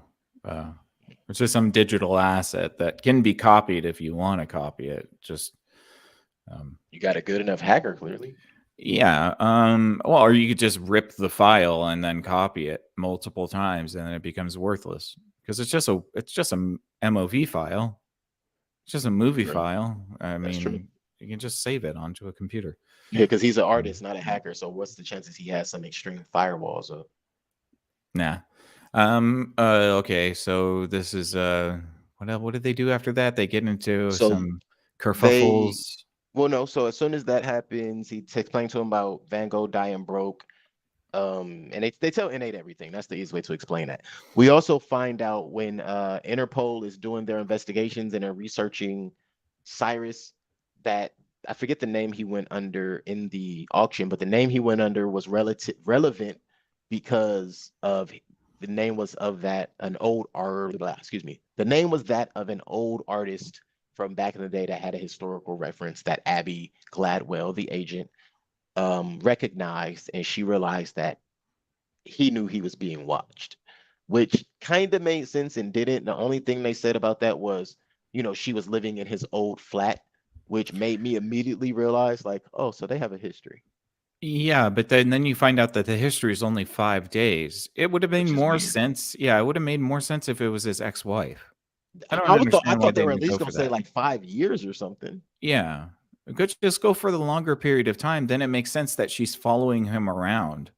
Speaker 2: It's just some digital asset that can be copied if you want to copy it. Just
Speaker 1: you got a good enough hacker, clearly.
Speaker 2: Yeah. Well, or you could just rip the file and then copy it multiple times, and then it becomes worthless because it's just a MOV file. It's just a movie file. I mean, you can just save it onto a computer.
Speaker 1: Yeah, because he's an artist, not a hacker. So what's the chances he has some extreme firewalls up?
Speaker 2: Nah. Okay. So this is what did they do after that? They get into some kerfuffles.
Speaker 1: Well, no. So as soon as that happens, he explains to him about Van Gogh dying broke. And they tell N8 everything. That's the easy way to explain that. We also find out when Interpol is doing their investigations and they're researching Cyrus, that I forget the name he went under in the auction, but the name he went under was relevant because of the name was of the name was that of an old artist from back in the day that had a historical reference that Abby Gladwell, the agent, recognized, and she realized that he knew he was being watched, which kind of made sense and didn't. The only thing they said about that was, she was living in his old flat, which made me immediately realize, like, oh, so they have a history.
Speaker 2: Yeah, but then you find out that the history is only 5 days. It would have made more sense. Yeah, it would have made more sense if it was his ex-wife.
Speaker 1: I thought they were at least going to say like 5 years or something.
Speaker 2: Yeah. Just go for the longer period of time. Then it makes sense that she's following him around.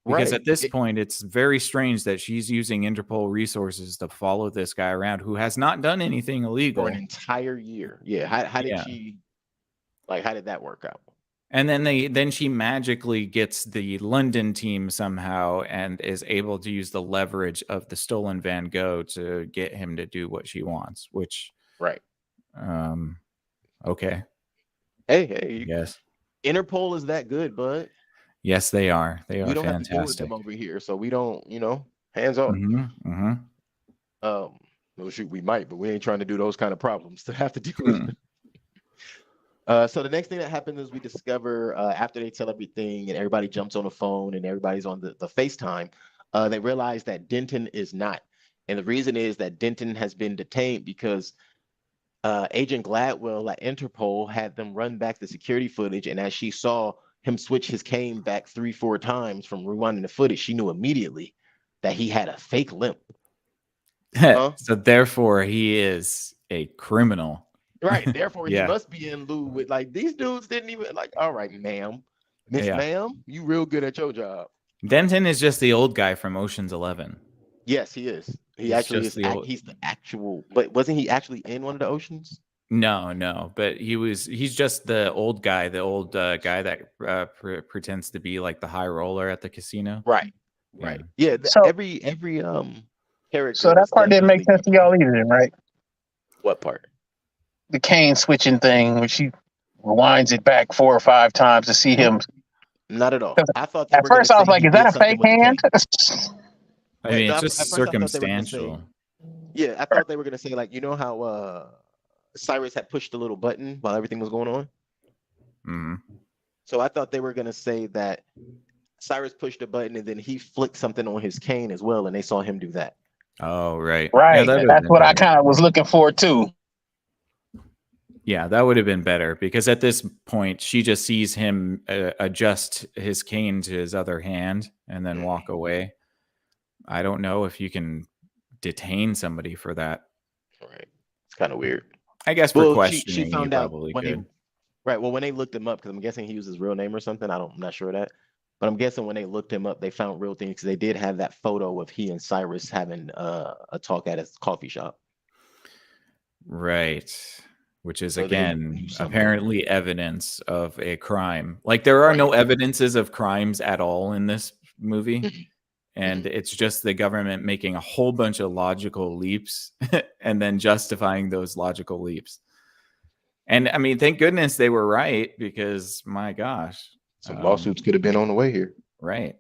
Speaker 2: Because at this point, it's very strange that she's using Interpol resources to follow this guy around who has not done anything illegal.
Speaker 1: For an entire year. Yeah. How did how did that work out?
Speaker 2: And then she magically gets the London team somehow and is able to use the leverage of the stolen Van Gogh to get him to do what she wants, which okay.
Speaker 1: Hey.
Speaker 2: Yes.
Speaker 1: Interpol is that good, bud.
Speaker 2: Yes, they are. They are fantastic.
Speaker 1: We don't have to deal with them over here, so we don't, hands off. Well, shoot, we might, but we ain't trying to do those kind of problems to have to deal with them. So the next thing that happens is we discover after they tell everything and everybody jumps on the phone and everybody's on the FaceTime, they realize that Denton is not. And the reason is that Denton has been detained because Agent Gladwell at Interpol had them run back the security footage. And as she saw him switch his cane back 3-4 times from rewinding the footage, she knew immediately that he had a fake limp.
Speaker 2: So therefore, he is a criminal.
Speaker 1: Right. Therefore, he must be in lieu with, like, these dudes didn't even, like, all right, ma'am. Ma'am, you real good at your job.
Speaker 2: Denton is just the old guy from Ocean's 11.
Speaker 1: Yes, he is. He
Speaker 2: He's
Speaker 1: actually
Speaker 2: just
Speaker 1: is.
Speaker 2: the old.
Speaker 1: He's the actual. But wasn't he actually in one of the oceans?
Speaker 2: No, but he's just the old guy, the old guy that pretends to be like the high roller at the casino.
Speaker 1: Right.
Speaker 2: Yeah.
Speaker 1: Right. Yeah.
Speaker 3: So
Speaker 1: Every
Speaker 3: so
Speaker 1: character
Speaker 3: that
Speaker 1: was
Speaker 3: part didn't make
Speaker 1: definitely
Speaker 3: sense to y'all either, then, right?
Speaker 1: what part?
Speaker 3: The cane switching thing, when she rewinds it back 4 or 5 times to see
Speaker 1: Nope.
Speaker 3: him.
Speaker 1: Not at all.
Speaker 3: 'Cause
Speaker 1: I thought they
Speaker 3: at
Speaker 1: were gonna
Speaker 3: first, I was
Speaker 1: say
Speaker 3: like,
Speaker 1: he
Speaker 3: "Is that
Speaker 1: did
Speaker 3: a
Speaker 1: something
Speaker 3: fake
Speaker 1: with the
Speaker 3: hand?"
Speaker 1: cane.
Speaker 2: I mean,
Speaker 1: No,
Speaker 2: it's just
Speaker 1: at first I thought they were gonna say,
Speaker 2: circumstantial.
Speaker 1: yeah, I thought they were gonna say like, you know how Cyrus had pushed the little button while everything was going on.
Speaker 2: Hmm.
Speaker 1: So I thought they were gonna say that Cyrus pushed a button and then he flicked something on his cane as well, and they saw him do that.
Speaker 2: Oh, right. Yeah,
Speaker 3: Right.
Speaker 2: that would have
Speaker 3: That's
Speaker 2: been
Speaker 3: what I
Speaker 2: better.
Speaker 3: kind of was looking for too.
Speaker 2: Yeah, that would have been better because at this point, she just sees him adjust his cane to his other hand and then walk away. I don't know if you can detain somebody for that.
Speaker 1: Right. It's kind of weird.
Speaker 2: I guess for
Speaker 1: Well, she
Speaker 2: questioning, you
Speaker 1: found out
Speaker 2: probably
Speaker 1: when they
Speaker 2: could.
Speaker 1: right. Well, when they looked him up, because I'm guessing he used his real name or something. I'm not sure of that. But I'm guessing when they looked him up, they found real things because they did have that photo of he and Cyrus having a talk at his coffee shop.
Speaker 2: Right. Which is,
Speaker 1: So they
Speaker 2: again,
Speaker 1: knew something.
Speaker 2: apparently evidence of a crime. Like, there are no
Speaker 1: Right.
Speaker 2: evidences of crimes at all in this movie.
Speaker 1: Mhm.
Speaker 2: And
Speaker 1: Mhm.
Speaker 2: it's just the government making a whole bunch of logical leaps and then justifying those logical leaps. And I mean, thank goodness they were right because, my gosh.
Speaker 1: Some lawsuits could have been on the way here.
Speaker 2: Right.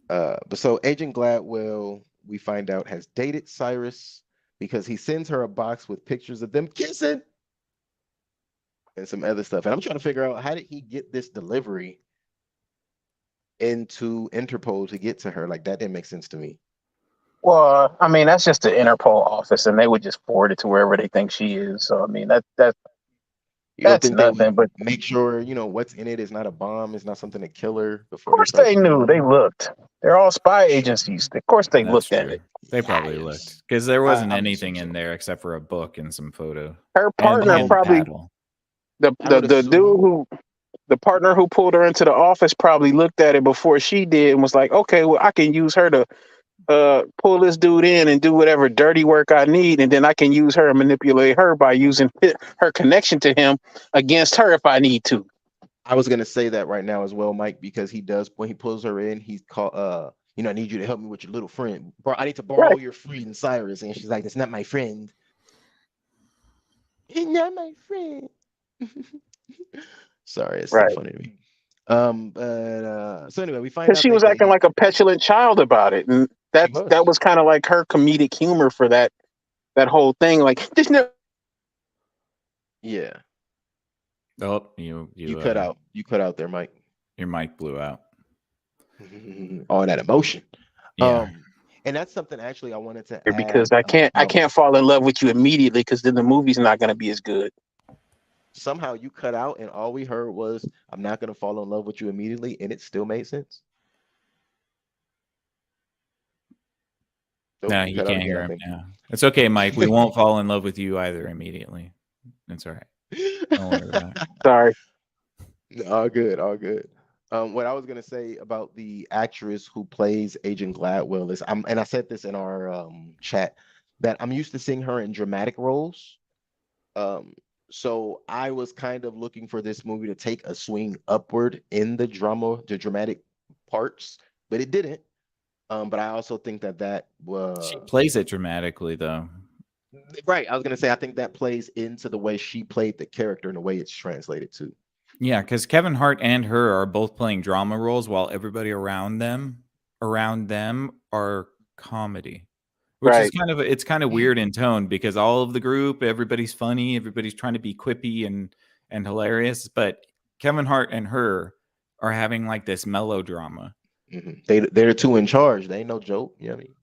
Speaker 1: But so Agent Gladwell, we find out, has dated Cyrus because he sends her a box with pictures of them kissing and some other stuff. And I'm trying to figure out, how did he get this delivery into Interpol to get to her? Like, that didn't make sense to me.
Speaker 3: Well, I mean, that's just the Interpol office, and they would just forward it to wherever they think she is. So, I mean,
Speaker 1: You don't
Speaker 3: that's
Speaker 1: think they would
Speaker 3: nothing. But
Speaker 1: make sure, what's in it is not a bomb, it's not something to kill her
Speaker 3: of
Speaker 1: before they
Speaker 3: course,
Speaker 1: start
Speaker 3: they
Speaker 1: something
Speaker 3: knew.
Speaker 1: on
Speaker 3: They
Speaker 1: her?
Speaker 3: looked. They're all spy agencies. Of course, they
Speaker 2: That's
Speaker 3: looked at
Speaker 2: true.
Speaker 3: it.
Speaker 2: They probably
Speaker 1: Yes.
Speaker 2: looked because there wasn't
Speaker 1: I would
Speaker 2: anything
Speaker 1: assume
Speaker 2: in
Speaker 1: so.
Speaker 2: there except for a book and some photo
Speaker 3: Her
Speaker 2: and
Speaker 3: partner
Speaker 1: Oh,
Speaker 3: probably
Speaker 2: paddle.
Speaker 3: the
Speaker 1: I
Speaker 3: the
Speaker 1: would
Speaker 3: the dude
Speaker 1: assume.
Speaker 3: who the partner who pulled her into the office probably looked at it before she did and was like, okay, well, I can use her to pull this dude in and do whatever dirty work I need, and then I can use her and manipulate her by using her connection to him against her if I need to.
Speaker 1: I was gonna say that right now as well, Mike, because he does when he pulls her in, he's called I need you to help me with your little friend. Bro, I need to borrow
Speaker 3: Right.
Speaker 1: your friend Cyrus. And she's like, "It's not my friend. It's not my friend." Sorry, it's so
Speaker 3: Right.
Speaker 1: funny to me. But so anyway, we find
Speaker 3: Because
Speaker 1: out
Speaker 3: she was
Speaker 1: that
Speaker 3: acting like a petulant child about it, and
Speaker 1: she
Speaker 3: that
Speaker 1: was.
Speaker 3: was kind of like her comedic humor for that whole thing. Like this never.
Speaker 1: Yeah.
Speaker 2: Oh,
Speaker 1: You cut out. You cut out there, Mike.
Speaker 2: your mic blew out.
Speaker 1: All that emotion.
Speaker 2: Yeah.
Speaker 1: And that's something actually I wanted to
Speaker 3: Because
Speaker 1: add
Speaker 3: I
Speaker 1: about.
Speaker 3: can't fall in love with you immediately because then the movie's not going to be as good.
Speaker 1: Somehow you cut out, and all we heard was, "I'm not gonna fall in love with you immediately," and it still made sense. Nope,
Speaker 2: No,
Speaker 1: you
Speaker 2: you
Speaker 1: cut out
Speaker 2: can't
Speaker 1: again,
Speaker 2: hear
Speaker 1: I
Speaker 2: him
Speaker 1: think.
Speaker 2: now. It's okay, Mike. We won't fall in love with you either immediately. It's all right. Don't worry about it.
Speaker 3: Sorry.
Speaker 1: All good, all good. What I was gonna say about the actress who plays Agent Gladwell is, and I said this in our chat, that I'm used to seeing her in dramatic roles. Um, so I was kind of looking for this movie to take a swing upward in the dramatic parts, but it didn't. But I also think that
Speaker 2: She
Speaker 1: was
Speaker 2: plays it dramatically, though.
Speaker 1: right. I was gonna say I think that plays into the way she played the character and the way it's translated to.
Speaker 2: Yeah, because Kevin Hart and her are both playing drama roles while everybody around them are comedy. Which is
Speaker 3: Right.
Speaker 2: it's kind of weird in tone because all of the group, everybody's funny, everybody's trying to be quippy and hilarious, but Kevin Hart and her are having like this melodrama.
Speaker 1: They're the two in charge. They ain't no joke. You know what I mean?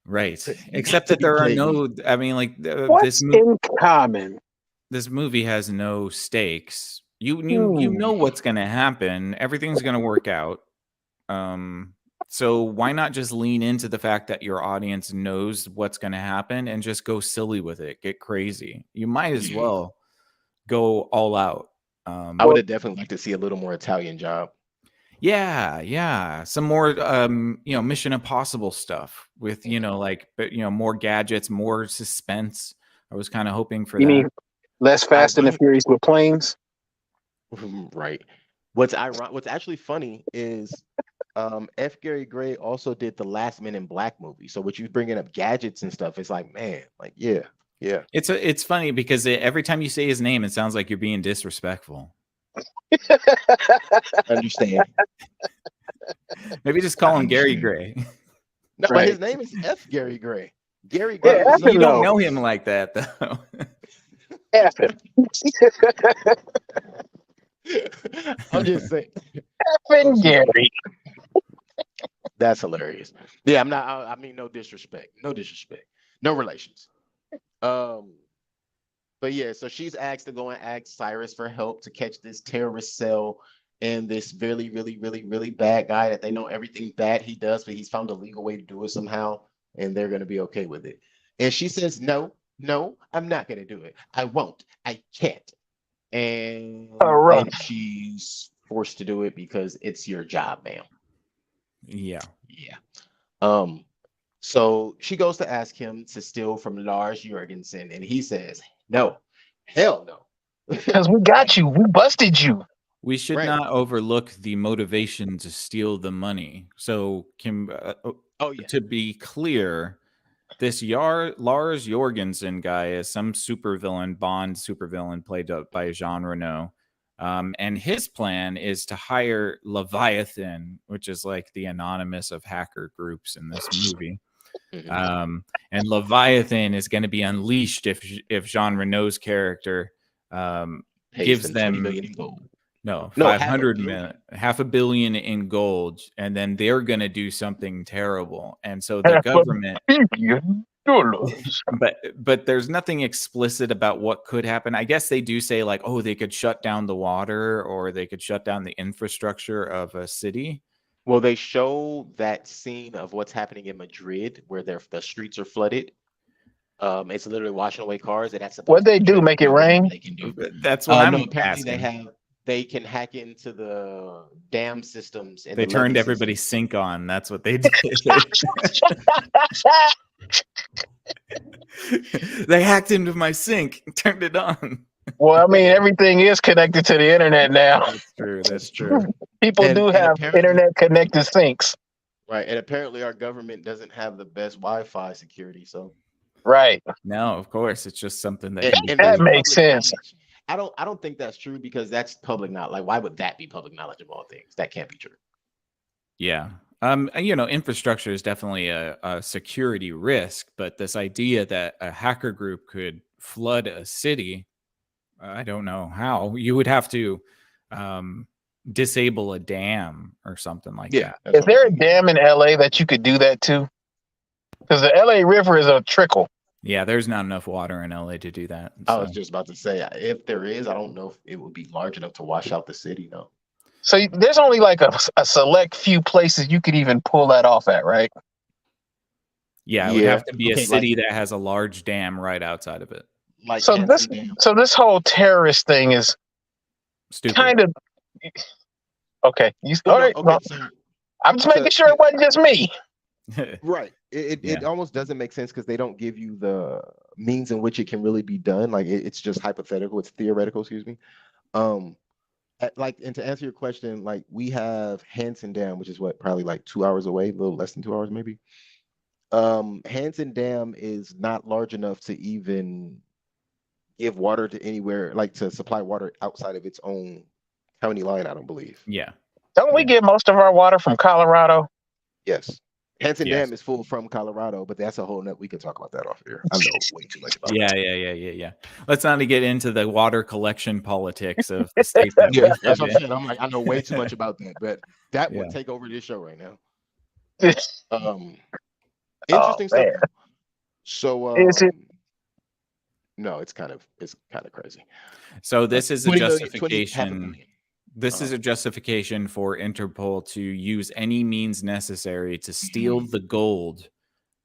Speaker 2: Right.
Speaker 1: You got
Speaker 2: Except
Speaker 1: to
Speaker 2: that
Speaker 1: be
Speaker 2: there are
Speaker 1: playing these.
Speaker 2: no, I mean, like
Speaker 3: What's in common?
Speaker 2: this movie has no stakes. You
Speaker 3: Hmm.
Speaker 2: know what's going to happen. Everything's going to work out. So why not just lean into the fact that your audience knows what's going to happen and just go silly with it, get crazy. You might as well go all out.
Speaker 1: I would have definitely liked to see a little more Italian job.
Speaker 2: Yeah. Some more, Mission Impossible stuff with, more gadgets, more suspense. I was kind of hoping for
Speaker 3: You
Speaker 2: that.
Speaker 3: mean less
Speaker 1: I
Speaker 3: Fast and the
Speaker 1: will.
Speaker 3: Furious with planes?
Speaker 1: Right. What's actually funny is F. Gary Gray also did the last Men in Black movie. So what you bringing up gadgets and stuff, it's like, man, like yeah.
Speaker 2: It's funny because every time you say his name, it sounds like you're being disrespectful.
Speaker 1: Understand.
Speaker 2: Maybe just
Speaker 1: I
Speaker 2: call him Gary
Speaker 1: understand.
Speaker 2: Gray.
Speaker 1: No, but
Speaker 3: Right.
Speaker 1: his name is F. Gary Gray. Gary
Speaker 3: Yeah,
Speaker 1: Gray is
Speaker 3: F him
Speaker 2: You
Speaker 1: something
Speaker 2: don't
Speaker 3: though.
Speaker 2: know
Speaker 1: else.
Speaker 2: him like that, though.
Speaker 3: F him.
Speaker 1: I'm just saying. Oh,
Speaker 3: Effing
Speaker 1: excuse me.
Speaker 3: Gary.
Speaker 1: That's hilarious. Yeah, I'm not. I mean, no disrespect. No disrespect. No relations. Um, but yeah, so she's asked to go and ask Cyrus for help to catch this terrorist cell and this really, really, really, really bad guy that they know everything bad he does, but he's found a legal way to do it somehow, and they're gonna be okay with it. And she says, no, no, I'm not gonna do it. I won't. I can't.
Speaker 3: All
Speaker 1: And
Speaker 3: right.
Speaker 1: then she's forced to do it because it's your job, ma'am.
Speaker 2: Yeah.
Speaker 1: Yeah. Um, so she goes to ask him to steal from Lars Jorgensen, and he says, no, hell no.
Speaker 3: Because we
Speaker 1: Like,
Speaker 3: got you. We busted you.
Speaker 2: We should
Speaker 1: right.
Speaker 2: not overlook the motivation to steal the money. So,
Speaker 1: Oh, yeah.
Speaker 2: to be clear, this Lars Jorgensen guy is some supervillain, Bond supervillain played by Jean Reno. And his plan is to hire Leviathan, which is like the anonymous of hacker groups in this movie. And Leviathan is going to be unleashed if Jean Reno's character
Speaker 1: Pays
Speaker 2: gives
Speaker 1: them 20
Speaker 2: them
Speaker 1: million in gold.
Speaker 2: no
Speaker 1: No, half a
Speaker 2: 500
Speaker 1: billion.
Speaker 2: million, half a billion in gold, and then they're going to do something terrible. And so the government,
Speaker 3: $1 billion.
Speaker 2: but there's nothing explicit about what could happen. I guess they do say like, oh, they could shut down the water or they could shut down the infrastructure of a city.
Speaker 1: Well, they show that scene of what's happening in Madrid where the streets are flooded. It's literally washing away cars, and that's
Speaker 3: What'd
Speaker 1: supposed to
Speaker 3: they
Speaker 1: be
Speaker 3: do? Make it
Speaker 1: triggering whatever
Speaker 3: rain?
Speaker 1: they can do.
Speaker 2: That's what
Speaker 1: No,
Speaker 2: I'm
Speaker 1: apparently
Speaker 2: asking.
Speaker 1: they can hack into the dam systems and
Speaker 2: They
Speaker 1: the levee
Speaker 2: turned everybody's
Speaker 1: systems.
Speaker 2: sink on. That's what they did. They hacked into my sink, turned it on.
Speaker 3: Well, I mean, everything is connected to the internet now.
Speaker 2: That's true. That's true.
Speaker 3: People do
Speaker 1: And
Speaker 3: have
Speaker 1: apparently,
Speaker 3: internet connected sinks.
Speaker 1: right, and apparently our government doesn't have the best Wi-Fi security, so
Speaker 3: Right.
Speaker 2: No, of course, it's just something that
Speaker 1: and,
Speaker 2: can be
Speaker 1: and
Speaker 3: That
Speaker 1: that's
Speaker 2: proven.
Speaker 3: makes
Speaker 1: public
Speaker 3: sense.
Speaker 1: knowledge. I don't think that's true because that's public knowledge. Like, why would that be public knowledge of all things? That can't be true.
Speaker 2: Yeah. Infrastructure is definitely a security risk, but this idea that a hacker group could flood a city, I don't know how. You would have to disable a dam or something like
Speaker 1: Yeah,
Speaker 2: that.
Speaker 3: Is there a dam in LA that you could do that to? Because the LA River is a trickle.
Speaker 2: Yeah, there's not enough water in LA to do that.
Speaker 1: I was
Speaker 2: so.
Speaker 1: just about to say, if there is, I don't know if it would be large enough to wash out the city. No.
Speaker 3: So there's only like a select few places you could even pull that off at, right?
Speaker 2: Yeah, it would have to be a city that has a large dam right outside of it.
Speaker 1: Like
Speaker 3: So
Speaker 1: Hanson Dam.
Speaker 3: this whole terrorist thing is
Speaker 2: Stupid.
Speaker 3: kind of okay.
Speaker 1: Well,
Speaker 3: All
Speaker 1: no,
Speaker 3: right.
Speaker 1: okay,
Speaker 3: Well,
Speaker 1: so
Speaker 3: I'm just making sure it wasn't just me.
Speaker 1: right, it
Speaker 2: Yeah.
Speaker 1: almost doesn't make sense because they don't give you the means in which it can really be done. Like it's just hypothetical, it's theoretical. Excuse me. And to answer your question, like we have Hanson Dam, which is what probably like 2 hours away, a little less than 2 hours maybe. Hanson Dam is not large enough to even give water to anywhere, like to supply water outside of its own county line, I don't believe.
Speaker 2: Yeah.
Speaker 3: Don't we get most of our water from Colorado?
Speaker 1: Yes. Hanson
Speaker 2: Yes.
Speaker 1: Dam is full from Colorado, but that's a whole nother. We can talk about that off here. I know way too much about
Speaker 2: Yeah. Let's not get into the water collection politics of the states. That
Speaker 1: Yeah,
Speaker 2: we
Speaker 1: that's what
Speaker 2: live
Speaker 1: I'm
Speaker 2: in.
Speaker 1: saying. I'm like, I know way too much about that, but that would
Speaker 2: Yeah.
Speaker 1: take over this show right now.
Speaker 3: Oh,
Speaker 1: Interesting stuff.
Speaker 3: man.
Speaker 1: Though. So,
Speaker 3: Is it?
Speaker 1: no, it's kind of crazy.
Speaker 2: So this is a
Speaker 1: 20 million, 20
Speaker 2: justification.
Speaker 1: half a billion.
Speaker 2: This is a justification for Interpol to use any means necessary to steal the gold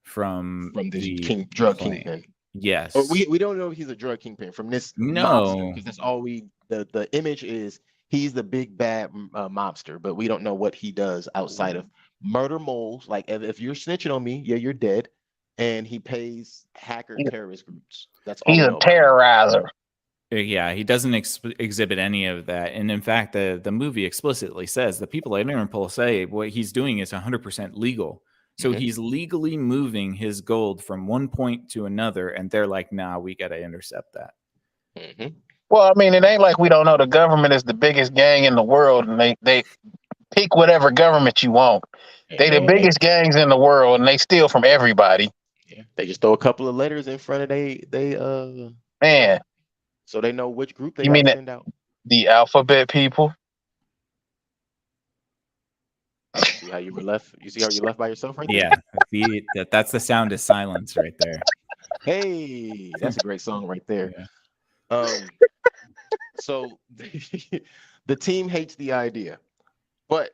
Speaker 2: from
Speaker 1: From this
Speaker 2: the
Speaker 1: drug
Speaker 2: plane.
Speaker 1: kingpin.
Speaker 2: Yes.
Speaker 1: Or we don't know if he's a drug kingpin from this
Speaker 2: No.
Speaker 1: monster, because that's all the image is He's the big bad mobster, but we don't know what he does outside of murder moles. Like if you're snitching on me, yeah, you're dead. And he pays hacker
Speaker 3: He-
Speaker 1: terrorist groups. That's all
Speaker 3: He's
Speaker 1: we
Speaker 3: a
Speaker 1: know about him.
Speaker 3: terrorizer.
Speaker 2: Yeah, he doesn't exhibit any of that, and in fact, the movie explicitly says the people at Interpol say what he's doing is 100% legal. So
Speaker 1: Mhm.
Speaker 2: he's legally moving his gold from one point to another, and they're like, "Nah, we got to intercept that."
Speaker 1: Mhm.
Speaker 3: Well, I mean, it ain't like we don't know the government is the biggest gang in the world, and they pick whatever government you want.
Speaker 1: Hey
Speaker 3: They the
Speaker 1: man,
Speaker 3: biggest gangs in the world, and they steal from everybody.
Speaker 1: yeah, they just throw a couple of letters in front of stuff,
Speaker 3: Man,
Speaker 1: so they know which group they
Speaker 3: you
Speaker 1: got to
Speaker 3: mean that
Speaker 1: send out.
Speaker 3: the alphabet people?
Speaker 1: See how you were left. You see how you're left by yourself right there.
Speaker 2: Yeah, that's the sound of silence right there.
Speaker 1: Hey, that's a great song right there.
Speaker 2: Yeah.
Speaker 1: Um, so the team hates the idea, but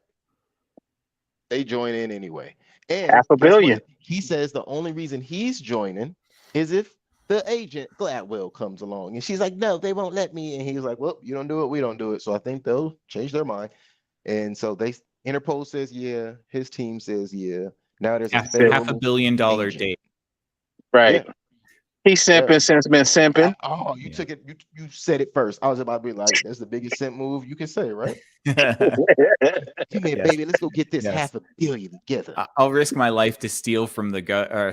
Speaker 1: they join in anyway. And
Speaker 3: Half a
Speaker 1: guess
Speaker 3: billion.
Speaker 1: what? He says the only reason he's joining is if the agent Gladwell comes along. And she's like, no, they won't let me. And he's like, well, you don't do it, we don't do it. So I think they'll change their mind. And so Interpol says yeah, his team says yeah. Now there's a
Speaker 2: Half,
Speaker 1: federal
Speaker 2: half $1 billion
Speaker 1: agent.
Speaker 2: date.
Speaker 3: Right.
Speaker 1: Yeah.
Speaker 3: He's simping since been simping.
Speaker 1: You took it. You said it first. I was about to be like, "That's the biggest simp move you can say, right?"
Speaker 2: Yes.
Speaker 1: Come here,
Speaker 2: Yes.
Speaker 1: baby. Let's go get this
Speaker 2: Yes.
Speaker 1: half a billion together.
Speaker 2: I'll risk my life to steal from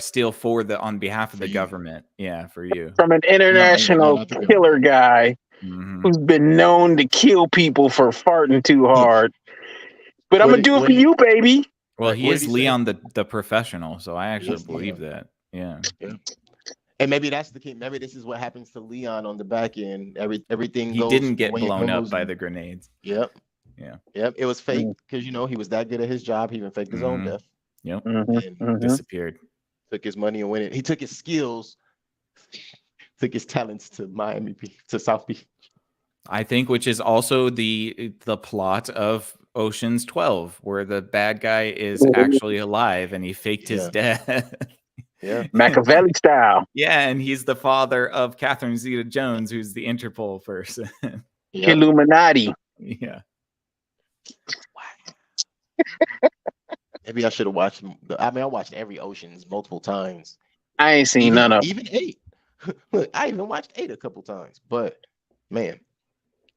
Speaker 2: steal on behalf of
Speaker 1: For
Speaker 2: the
Speaker 1: you.
Speaker 2: government. Yeah, for you.
Speaker 3: From an international
Speaker 1: not the government.
Speaker 3: killer guy
Speaker 2: Mhm.
Speaker 3: who's been known to kill people for farting too hard. But I'm
Speaker 1: What
Speaker 3: gonna do it
Speaker 1: what
Speaker 3: for
Speaker 1: did he-
Speaker 3: you, baby.
Speaker 2: Well,
Speaker 1: Right,
Speaker 2: he
Speaker 1: what
Speaker 2: is
Speaker 1: did he say?
Speaker 2: Leon the professional, so I actually
Speaker 1: is
Speaker 2: believe
Speaker 1: Leon.
Speaker 2: that. Yeah.
Speaker 1: Yeah. And maybe that's the key. Maybe this is what happens to Leon on the back end. Everything
Speaker 2: He
Speaker 1: goes
Speaker 2: didn't
Speaker 1: the
Speaker 2: get
Speaker 1: way it
Speaker 2: blown up
Speaker 1: goes.
Speaker 2: by the grenades.
Speaker 1: Yep.
Speaker 2: Yeah.
Speaker 1: Yep. It was fake
Speaker 3: Mm.
Speaker 1: because he was that good at his job. He even faked his own
Speaker 2: Mhm.
Speaker 1: death
Speaker 2: Yep.
Speaker 1: and
Speaker 2: Disappeared.
Speaker 1: took his money and went it. He took his skills, took his talents to Miami Beach, to South Beach.
Speaker 2: I think, which is also the plot of Ocean's 12, where the bad guy is actually alive and he faked his death.
Speaker 1: Yeah.
Speaker 3: Machiavelli style.
Speaker 2: Yeah, and he's the father of Catherine Zeta-Jones, who's the Interpol person.
Speaker 1: Yep.
Speaker 3: Illuminati.
Speaker 2: Yeah.
Speaker 1: Maybe I should have watched. I watched every Oceans multiple times.
Speaker 3: I ain't seen none of them.
Speaker 1: Even 8. Look, I even watched 8 a couple times. But man,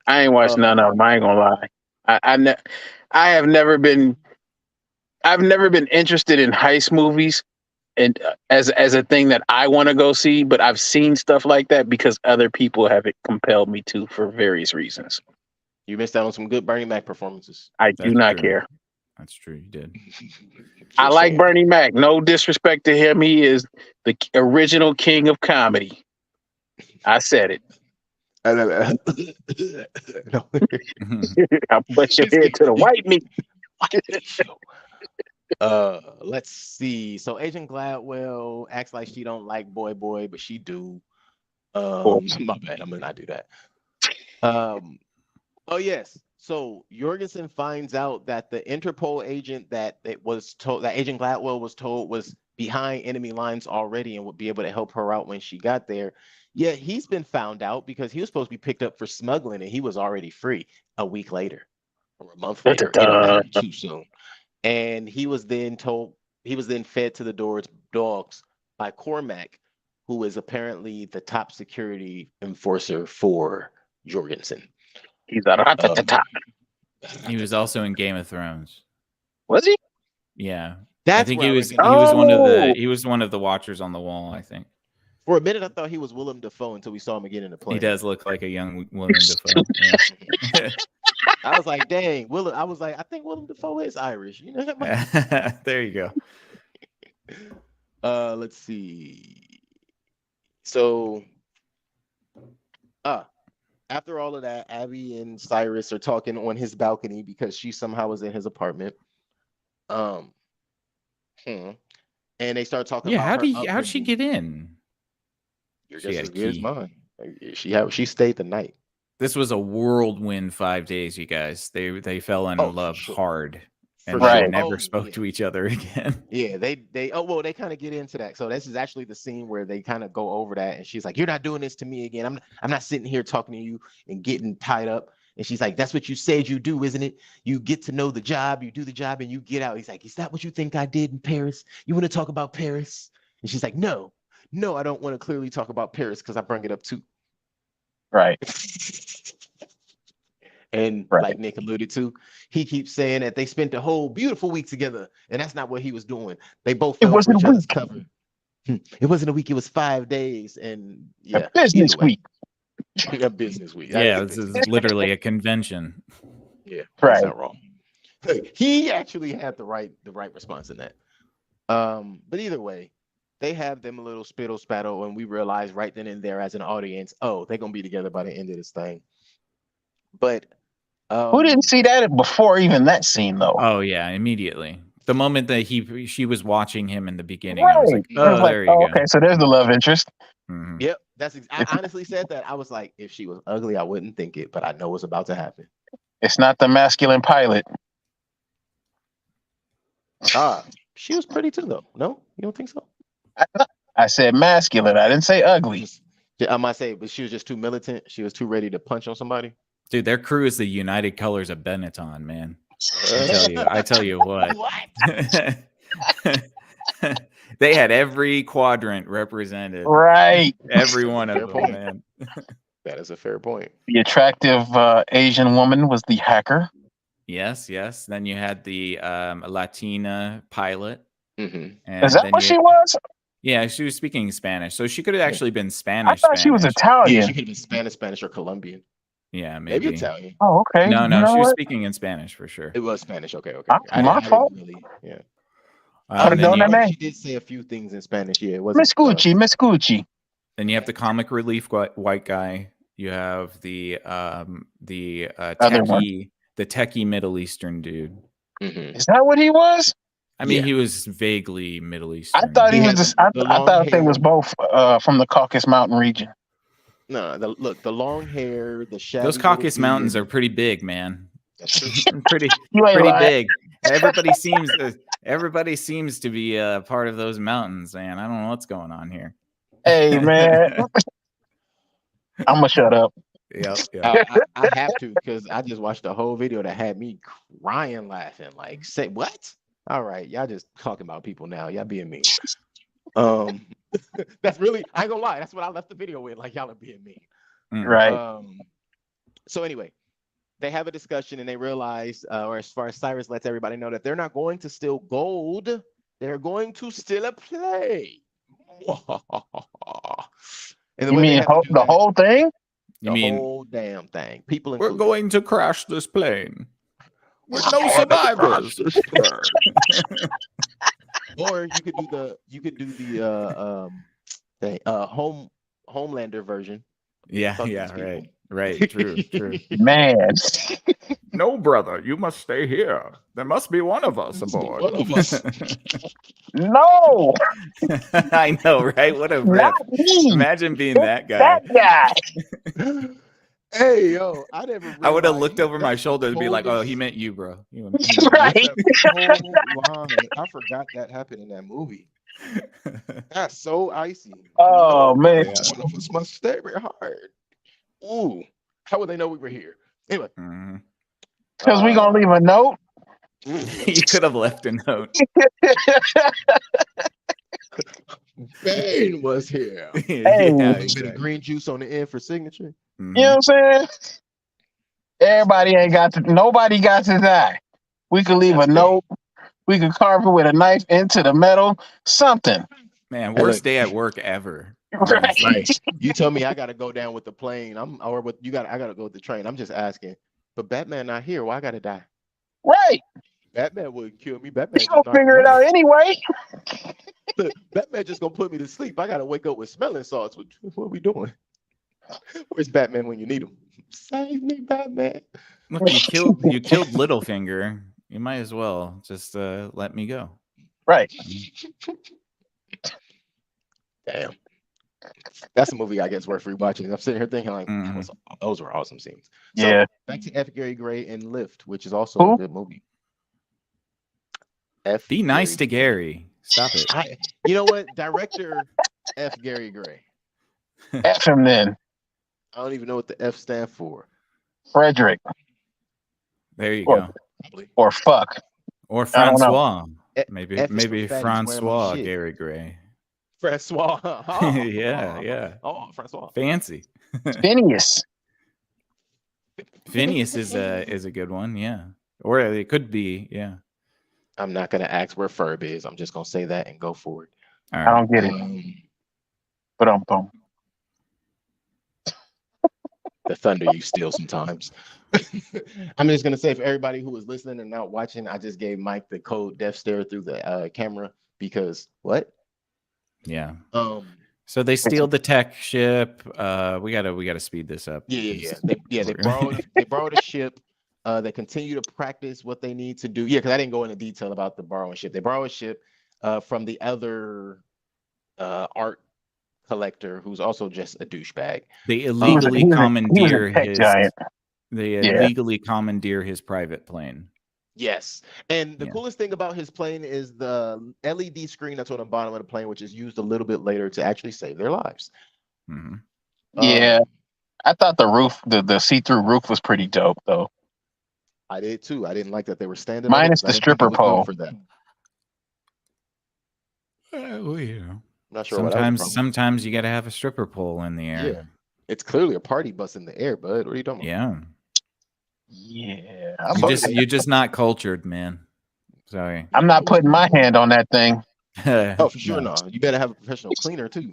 Speaker 3: I ain't watched none of them. I ain't gonna lie. I have never been. I've never been interested in heist movies, and as a thing that I want to go see. But I've seen stuff like that because other people have compelled me to for various reasons.
Speaker 1: you missed out on some good Bernie Mac performances.
Speaker 3: I do
Speaker 2: That's
Speaker 3: not
Speaker 2: true.
Speaker 3: care.
Speaker 2: That's true. You did.
Speaker 3: I
Speaker 1: Just
Speaker 3: like
Speaker 1: saying.
Speaker 3: Bernie Mac. No disrespect to him. He is the original king of comedy. I said it.
Speaker 1: No.
Speaker 3: I'll put your head to the white meat.
Speaker 1: Let's see. So Agent Gladwell acts like she don't like boy, but she do. My bad. I'm gonna not do that. Oh yes. So Jorgensen finds out that the Interpol agent that Agent Gladwell was told was behind enemy lines already and would be able to help her out when she got there. Yeah, he's been found out because he was supposed to be picked up for smuggling and he was already free a week later or a month later. It don't matter, too soon. And he was then fed to the dogs by Cormac, who is apparently the top security enforcer for Jorgensen.
Speaker 3: He's a rat-a-tat-tat.
Speaker 2: He was also in Game of Thrones.
Speaker 3: Was he?
Speaker 2: Yeah.
Speaker 1: That's
Speaker 2: I think
Speaker 1: where
Speaker 2: he
Speaker 1: I
Speaker 2: was
Speaker 1: recognized
Speaker 2: he was one of the watchers on the wall, I think.
Speaker 1: For a minute, I thought he was Willem Dafoe until we saw him again in the plane.
Speaker 2: He does look like a young Willem Dafoe. Yeah.
Speaker 1: I was like, dang, Willem. I was like, I think Willem Dafoe is Irish. You know that?
Speaker 2: There you go.
Speaker 1: Let's see. So, after all of that, Abby and Cyrus are talking on his balcony because she somehow was in his apartment. And they start talking about
Speaker 2: how'd she get in?
Speaker 1: Your
Speaker 2: She
Speaker 1: guess
Speaker 2: had
Speaker 1: is
Speaker 2: a
Speaker 1: good as
Speaker 2: key.
Speaker 1: mine. She stayed the night.
Speaker 2: This was a whirlwind 5 days, you guys. They fell in love hard. And
Speaker 3: Right.
Speaker 2: they never spoke to each other again.
Speaker 1: Yeah, they kind of get into that. So this is actually the scene where they kind of go over that, and she's like, "You're not doing this to me again. I'm not sitting here talking to you and getting tied up." And she's like, that's what you said you do, isn't it? You get to know the job, you do the job, and you get out. He's like, is that what you think I did in Paris? You want to talk about Paris? And she's like, no, I don't want to clearly talk about Paris because I bring it up too.
Speaker 3: Right.
Speaker 1: And like Nick alluded to, he keeps saying that they spent a whole beautiful week together, and that's not what he was doing. They both fell for each other's cover. It wasn't a week; it was 5 days, and yeah,
Speaker 3: a business week.
Speaker 1: A business week.
Speaker 2: Yeah, this is literally a convention.
Speaker 1: Yeah,
Speaker 3: right.
Speaker 1: That's not wrong. He actually had the right response in that. But either way, they have them a little spittle spattle, and we realize right then and there as an audience, oh, they're gonna be together by the end of this thing. But
Speaker 3: who didn't see that before even that scene though?
Speaker 2: Oh yeah, immediately. The moment that she was watching him in the beginning, I was like, oh, there you go.
Speaker 3: Okay, so there's the love interest.
Speaker 2: Mm-hmm.
Speaker 1: Yep, I honestly said that. I was like, if she was ugly, I wouldn't think it, but I know what's about to happen.
Speaker 3: It's not the masculine pilot.
Speaker 1: She was pretty too, though. No, you don't think so?
Speaker 3: I said masculine. I didn't say ugly.
Speaker 1: I might say, but she was just too militant. She was too ready to punch on somebody.
Speaker 2: Dude, their crew is the United Colors of Benetton, man. I tell you what. They had every quadrant represented.
Speaker 3: Right.
Speaker 2: Every one of them, man.
Speaker 1: That is a fair point.
Speaker 3: The attractive Asian woman was the hacker.
Speaker 2: Yes. Then you had the Latina pilot.
Speaker 1: Mm-hmm.
Speaker 3: Is that what she was?
Speaker 2: Yeah, she was speaking Spanish. So she could have actually been Spanish.
Speaker 3: I thought she was Italian.
Speaker 1: Yeah, she could have been Spanish or Colombian.
Speaker 2: Yeah, maybe
Speaker 1: Italian.
Speaker 3: Oh, okay.
Speaker 2: No, she was speaking in Spanish for sure.
Speaker 1: It was Spanish. Okay.
Speaker 3: My fault.
Speaker 1: Yeah.
Speaker 3: She
Speaker 1: did say a few things in Spanish. Yeah, it was
Speaker 3: Miss Gucci.
Speaker 2: Then you have the comic relief white guy. You have the techie Middle Eastern dude.
Speaker 1: Mm-hmm.
Speaker 3: Is that what he was?
Speaker 2: I mean, he was vaguely Middle Eastern.
Speaker 3: I thought he was just. I thought they was both from the Caucasus Mountain region.
Speaker 1: No, the long hair, the shadow.
Speaker 2: Those Caucasus Mountains are pretty big, man.
Speaker 1: That's true.
Speaker 2: pretty big. Everybody seems to be a part of those mountains, man. I don't know what's going on here.
Speaker 3: Hey, man, I'm gonna shut up.
Speaker 2: Yeah.
Speaker 1: I have to because I just watched a whole video that had me crying, laughing. Like, say what? All right, y'all just talking about people now. Y'all being mean. That's really, I ain't gonna lie. That's what I left the video with. Like, y'all are being mean.
Speaker 3: Right.
Speaker 1: So anyway, they have a discussion and they realize, or as far as Cyrus lets everybody know, that they're not going to steal gold. They're going to steal a plane. And
Speaker 3: you mean the whole thing?
Speaker 1: The whole damn thing. People,
Speaker 2: we're going to crash this plane with no survivors.
Speaker 1: Or you could do the Homelander version.
Speaker 2: Yeah, right. True.
Speaker 3: Man.
Speaker 2: No, brother, you must stay here. There must be one of us aboard.
Speaker 1: One of us.
Speaker 3: No.
Speaker 2: I know, right? What a rip. Imagine being that guy.
Speaker 3: That guy.
Speaker 1: Hey, yo, I would have
Speaker 2: looked over my shoulder and be like, "Oh, he meant you, bro."
Speaker 3: Right.
Speaker 1: I forgot that happened in that movie. That's so icy.
Speaker 3: Oh, man.
Speaker 1: One of us must stay very hard. Ooh, how would they know we were here? Anyway.
Speaker 3: Because we going to leave a note?
Speaker 2: You could have left a note.
Speaker 1: Bane was here.
Speaker 3: Hey,
Speaker 1: a bit of green juice on the end for signature.
Speaker 3: You know what I'm saying? Nobody got to die. We could leave a note. We could carve it with a knife into the metal. Something.
Speaker 2: Man, worst day at work ever.
Speaker 1: Right. You tell me I gotta go down with the plane. I gotta go with the train. I'm just asking. But Batman not here. Why I gotta die?
Speaker 3: Right.
Speaker 1: Batman wouldn't kill me. Batman
Speaker 3: He's gonna figure it out anyway.
Speaker 1: Batman just gonna put me to sleep. I gotta wake up with smelling salts. What are we doing? Where's Batman when you need him? Save me, Batman.
Speaker 2: Look, you killed Littlefinger. You might as well just let me go.
Speaker 3: Right.
Speaker 1: Damn. That's a movie I guess worth rewatching. I'm sitting here thinking like those were awesome scenes. So,
Speaker 3: yeah.
Speaker 1: Back to F. Gary Gray and Lift, which is also a good movie.
Speaker 2: Be nice to Gary. Stop it.
Speaker 1: You know what? Director F. Gary Gray.
Speaker 3: F him then.
Speaker 1: I don't even know what the F stand for.
Speaker 3: Frederick
Speaker 2: There you
Speaker 3: or
Speaker 2: go.
Speaker 1: Probably.
Speaker 3: fuck.
Speaker 2: Or
Speaker 3: I don't know.
Speaker 2: Francois. Maybe
Speaker 1: F is for fatties wearing my
Speaker 2: Francois
Speaker 1: shit.
Speaker 2: Gary Gray.
Speaker 1: Francois.
Speaker 2: Yeah.
Speaker 1: Francois.
Speaker 2: Fancy.
Speaker 3: Phineas.
Speaker 2: Phineas is a good one, yeah. Or it could be, yeah.
Speaker 1: I'm not gonna ask where Ferb is. I'm just gonna say that and go for it.
Speaker 2: All
Speaker 3: I
Speaker 2: right.
Speaker 3: don't get it. But
Speaker 1: The thunder you steal sometimes. I'm just gonna say for everybody who was listening and not watching, I just gave Mike the code death stare through the camera because what?
Speaker 2: Yeah.
Speaker 1: Um,
Speaker 2: So they steal the tech ship. We gotta speed this up.
Speaker 1: yeah. They borrowed a ship. They continue to practice what they need to do. Yeah, because I didn't go into detail about the borrowing ship. They borrow a ship from the other art collector who's also just a douchebag.
Speaker 2: They illegally
Speaker 3: he was
Speaker 2: commandeer
Speaker 3: a tech
Speaker 2: his.
Speaker 3: giant.
Speaker 2: They
Speaker 3: Yeah.
Speaker 2: illegally commandeer his private plane.
Speaker 1: Yes. And the
Speaker 2: Yeah.
Speaker 1: coolest thing about his plane is the LED screen that's on the bottom of the plane, which is used a little bit later to actually save their lives.
Speaker 2: Mhm.
Speaker 3: Yeah. I thought the roof, the see-through roof was pretty dope though.
Speaker 1: I did too. I didn't like that they were standing on it
Speaker 3: Minus
Speaker 1: 'cause I
Speaker 3: the
Speaker 1: didn't think it
Speaker 3: stripper
Speaker 1: was built
Speaker 3: pole.
Speaker 1: for that.
Speaker 2: Well, you know.
Speaker 1: I'm not sure what that was the problem.
Speaker 2: Sometimes you gotta have a stripper pole in the air.
Speaker 1: Yeah. It's clearly a party bus in the air, bud. What are you talking about?
Speaker 2: Yeah.
Speaker 3: Yeah.
Speaker 2: You're just not cultured, man. Sorry.
Speaker 3: I'm not putting my hand on that thing.
Speaker 1: Oh, for sure,
Speaker 2: No.
Speaker 1: no. You better have a professional cleaner too.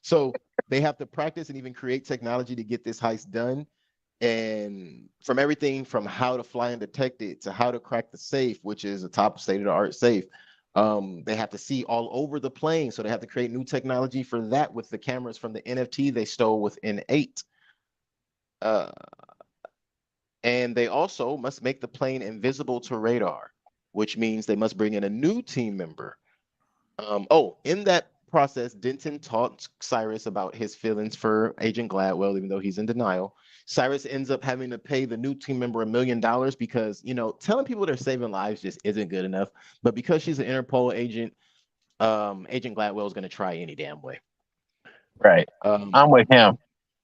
Speaker 1: So they have to practice and even create technology to get this heist done. And from everything from how to fly undetected to how to crack the safe, which is a top state-of-the-art safe, they have to see all over the plane. So they have to create new technology for that with the cameras from the NFT they stole with N8. And they also must make the plane invisible to radar, which means they must bring in a new team member. In that process, Denton taught Cyrus about his feelings for Agent Gladwell, even though he's in denial. Cyrus ends up having to pay the new team member $1 million because, telling people they're saving lives just isn't good enough. But because she's an Interpol agent, Agent Gladwell is going to try any damn way.
Speaker 3: Right. I'm with him.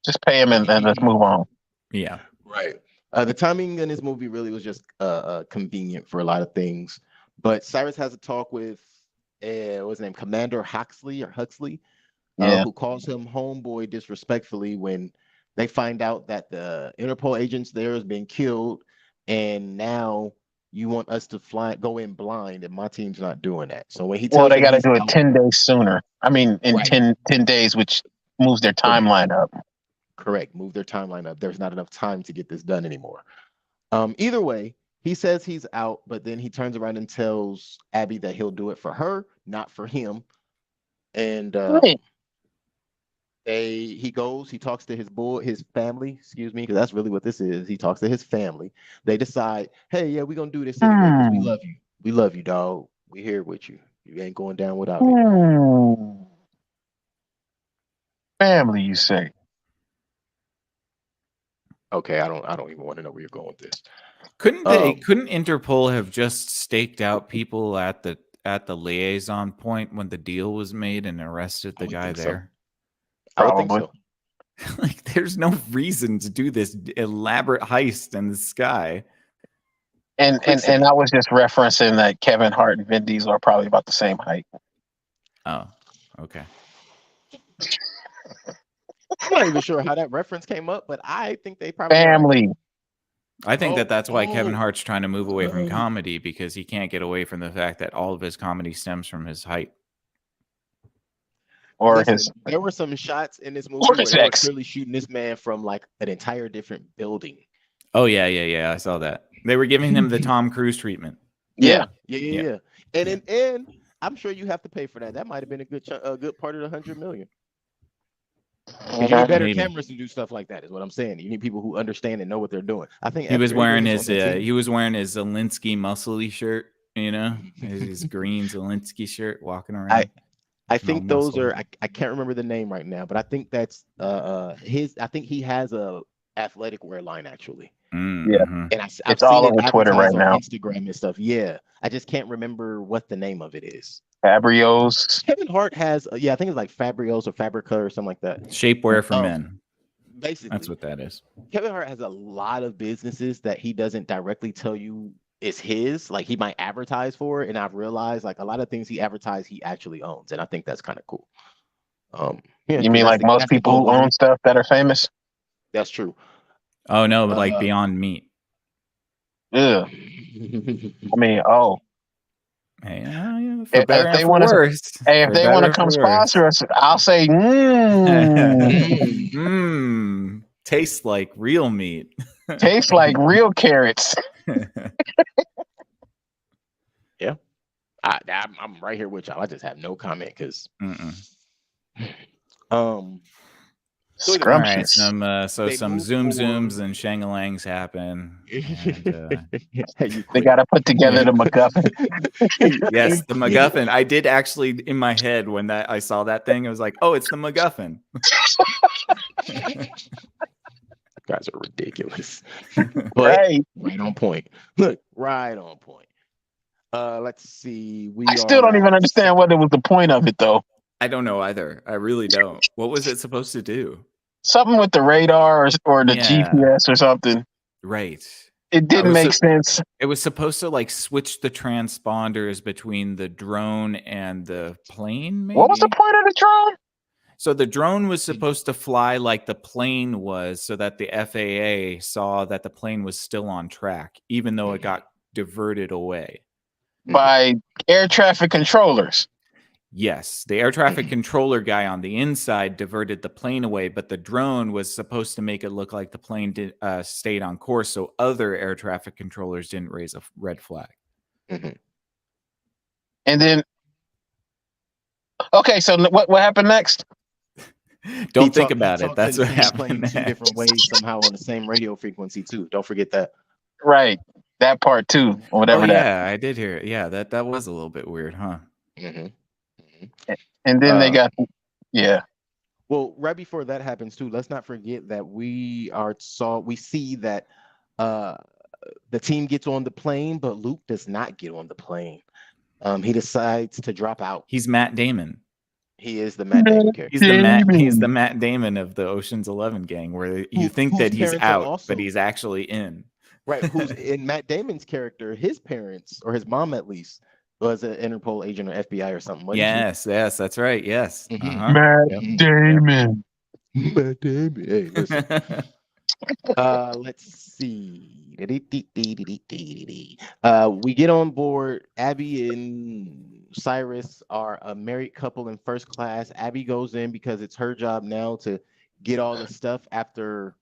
Speaker 3: Just pay him and let's move on.
Speaker 2: Yeah.
Speaker 1: Right. The timing in this movie really was just convenient for a lot of things. But Cyrus has a talk with what's his name, Commander Huxley, who calls him homeboy disrespectfully when they find out that the Interpol agents there has been killed, and now you want us to go in blind, and my team's not doing that. So when he tells
Speaker 3: they
Speaker 1: them
Speaker 3: got to
Speaker 1: he's
Speaker 3: do it
Speaker 1: out,
Speaker 3: 10 days sooner. I mean, in
Speaker 1: Right.
Speaker 3: 10 days, which moves their timeline up.
Speaker 1: Correct. Move their timeline up. There's not enough time to get this done anymore. Either way, he says he's out, but then he turns around and tells Abby that he'll do it for her, not for him. And
Speaker 3: Right.
Speaker 1: he talks to his family, excuse me, because that's really what this is. He talks to his family. They decide, hey, yeah, we're gonna do this anyway because we love you. We love you, dog. We here with you. You ain't going down without it.
Speaker 3: Family, you say?
Speaker 1: Okay, I don't even want to know where you're going with this.
Speaker 2: Couldn't Interpol have just staked out people at the liaison point when the deal was made and arrested the guy there?
Speaker 1: I would think so.
Speaker 2: Like, there's no reason to do this elaborate heist in the sky.
Speaker 3: And I was just referencing that Kevin Hart and Vin Diesel are probably about the same height.
Speaker 2: Oh, okay.
Speaker 1: I'm not even sure how that reference came up, but I think they probably
Speaker 3: family.
Speaker 2: I think that's why Kevin Hart's trying to move away from comedy, because he can't get away from the fact that all of his comedy stems from his height.
Speaker 3: Or
Speaker 1: there were some shots in this movie where they were clearly shooting this man from like an entire different building.
Speaker 2: Oh yeah. I saw that. They were giving him the Tom Cruise treatment.
Speaker 1: Yeah. And I'm sure you have to pay for that. That might have been a good part of the $100 million. You need better cameras to do stuff like that, is what I'm saying. You need people who understand and know what they're doing. I think
Speaker 2: he was wearing his Zelensky muscly shirt, his green Zelensky shirt, walking around.
Speaker 1: I think those are I can't remember the name right now, but I think that's his. I think he has a athletic wear line actually.
Speaker 2: Mm-hmm.
Speaker 1: And I've seen all over Twitter right now, Instagram and stuff. Yeah, I just can't remember what the name of it is.
Speaker 3: Fabrios.
Speaker 1: Kevin Hart has, I think it's like Fabrios or Fabrica or something like that.
Speaker 2: Shapewear for men. That's
Speaker 1: Basically,
Speaker 2: what that is.
Speaker 1: Kevin Hart has a lot of businesses that he doesn't directly tell you is his. Like he might advertise for it, and I've realized like a lot of things he advertised he actually owns, and I think that's kind of cool. Yeah,
Speaker 3: You
Speaker 1: because
Speaker 3: mean like most
Speaker 1: that's the
Speaker 3: people
Speaker 1: goal
Speaker 3: who
Speaker 1: of
Speaker 3: own
Speaker 1: it.
Speaker 3: stuff that are famous?
Speaker 1: That's true.
Speaker 2: Oh no, but like
Speaker 1: Uh,
Speaker 2: Beyond Meat.
Speaker 3: Yeah. I mean, oh,
Speaker 2: Hey, yeah, for better
Speaker 3: if
Speaker 2: and
Speaker 3: they
Speaker 2: for
Speaker 3: want to,
Speaker 2: worse.
Speaker 3: hey, if
Speaker 2: For
Speaker 3: they want
Speaker 2: better
Speaker 3: to
Speaker 2: and
Speaker 3: come
Speaker 2: for worse.
Speaker 3: sponsor us, I'll say,
Speaker 1: mm.
Speaker 2: Tastes like real meat.
Speaker 3: tastes like real carrots.
Speaker 1: Yeah, I'm right here with y'all. I just have no comment because, So anyway,
Speaker 2: All right,
Speaker 3: Scrumptious.
Speaker 2: so
Speaker 1: they
Speaker 2: some
Speaker 1: move
Speaker 2: zoom
Speaker 1: forward.
Speaker 2: zooms and shangalangs happen, and
Speaker 1: Hey, you
Speaker 3: They
Speaker 1: quick.
Speaker 3: got to put together the MacGuffin.
Speaker 2: yes, the MacGuffin. I did actually in my head when I saw that thing, I was like, oh, it's the MacGuffin.
Speaker 1: Guys are ridiculous, but
Speaker 3: Right.
Speaker 1: right on point. Look, right on point. Let's see. We
Speaker 3: I still don't
Speaker 1: are
Speaker 3: even
Speaker 1: at
Speaker 3: understand what was the point of it, though.
Speaker 2: I don't know either. I really don't. What was it supposed to do?
Speaker 3: Something with the radar or the
Speaker 2: Yeah,
Speaker 3: GPS or something.
Speaker 2: right.
Speaker 3: It didn't make sense.
Speaker 2: It was supposed to like switch the transponders between the drone and the plane, maybe?
Speaker 3: What was the point of the drone?
Speaker 2: So the drone was supposed to fly like the plane was so that the FAA saw that the plane was still on track, even though it got diverted away.
Speaker 3: By air traffic controllers.
Speaker 2: Yes, the air traffic controller guy on the inside diverted the plane away, but the drone was supposed to make it look like the plane stayed on course, so other air traffic controllers didn't raise a red flag.
Speaker 1: Mhm.
Speaker 3: And then, okay, so what happened next?
Speaker 2: Don't think about it. That's what happened
Speaker 1: playing two different ways somehow on the same radio frequency too. Don't forget that.
Speaker 3: Right, that part too, or whatever that.
Speaker 2: Yeah, I did hear it. Yeah, that was a little bit weird, huh?
Speaker 1: Mm-hmm.
Speaker 3: And then they got, yeah.
Speaker 1: Well, right before that happens too, let's not forget that we see that the team gets on the plane, but Luke does not get on the plane. He decides to drop out.
Speaker 2: He's Matt Damon.
Speaker 1: He is the Matt Damon character.
Speaker 2: He's the Matt Damon of the Ocean's 11 gang, where you think that he's out, but he's actually in.
Speaker 1: Right. Who's in Matt Damon's character? His parents, or his mom at least, was an Interpol agent or FBI or something.
Speaker 2: Yes, that's right. Yes.
Speaker 3: Matt Damon.
Speaker 1: Matt Damon. Hey, listen. Let's see. We get on board. Abby and Cyrus are a married couple in first class. Abby goes in because it's her job now to get all the stuff after.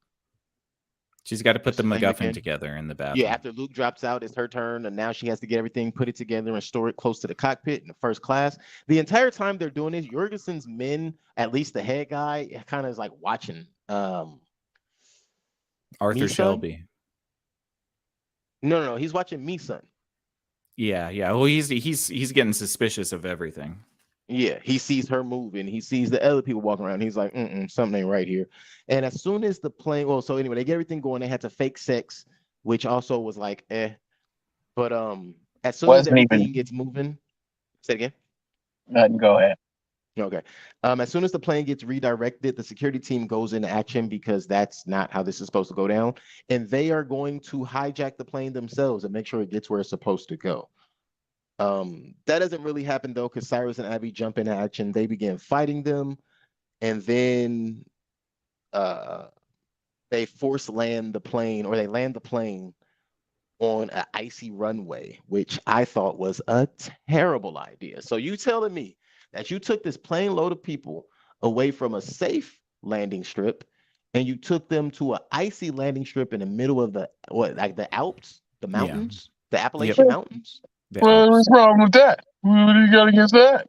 Speaker 2: She's got to put the MacGuffin together in the bathroom.
Speaker 1: Yeah, after Luke drops out, it's her turn, and now she has to get everything, put it together, and store it close to the cockpit in the first class. The entire time they're doing this, Jorgensen's men, at least the head guy, kind of is like watching.
Speaker 2: Arthur Shelby.
Speaker 1: No, he's watching Meeson.
Speaker 2: Yeah. Well, he's getting suspicious of everything.
Speaker 1: Yeah, he sees her moving. He sees the other people walking around. He's like, something ain't right here. And as soon as the plane, so anyway, they get everything going. They had to fake sex, which also was like, But as soon as everything gets moving, say it again.
Speaker 3: Nothing. Go ahead.
Speaker 1: Okay. As soon as the plane gets redirected, the security team goes into action because that's not how this is supposed to go down. And they are going to hijack the plane themselves and make sure it gets where it's supposed to go. That doesn't really happen though, because Cyrus and Abby jump into action. They begin fighting them, and then they force land the plane, or they land the plane on an icy runway, which I thought was a terrible idea. So you telling me that you took this plane load of people away from a safe landing strip and you took them to an icy landing strip in the middle of the Alps, the mountains, the Appalachian Mountains?
Speaker 3: What's wrong with that? What do you got against that?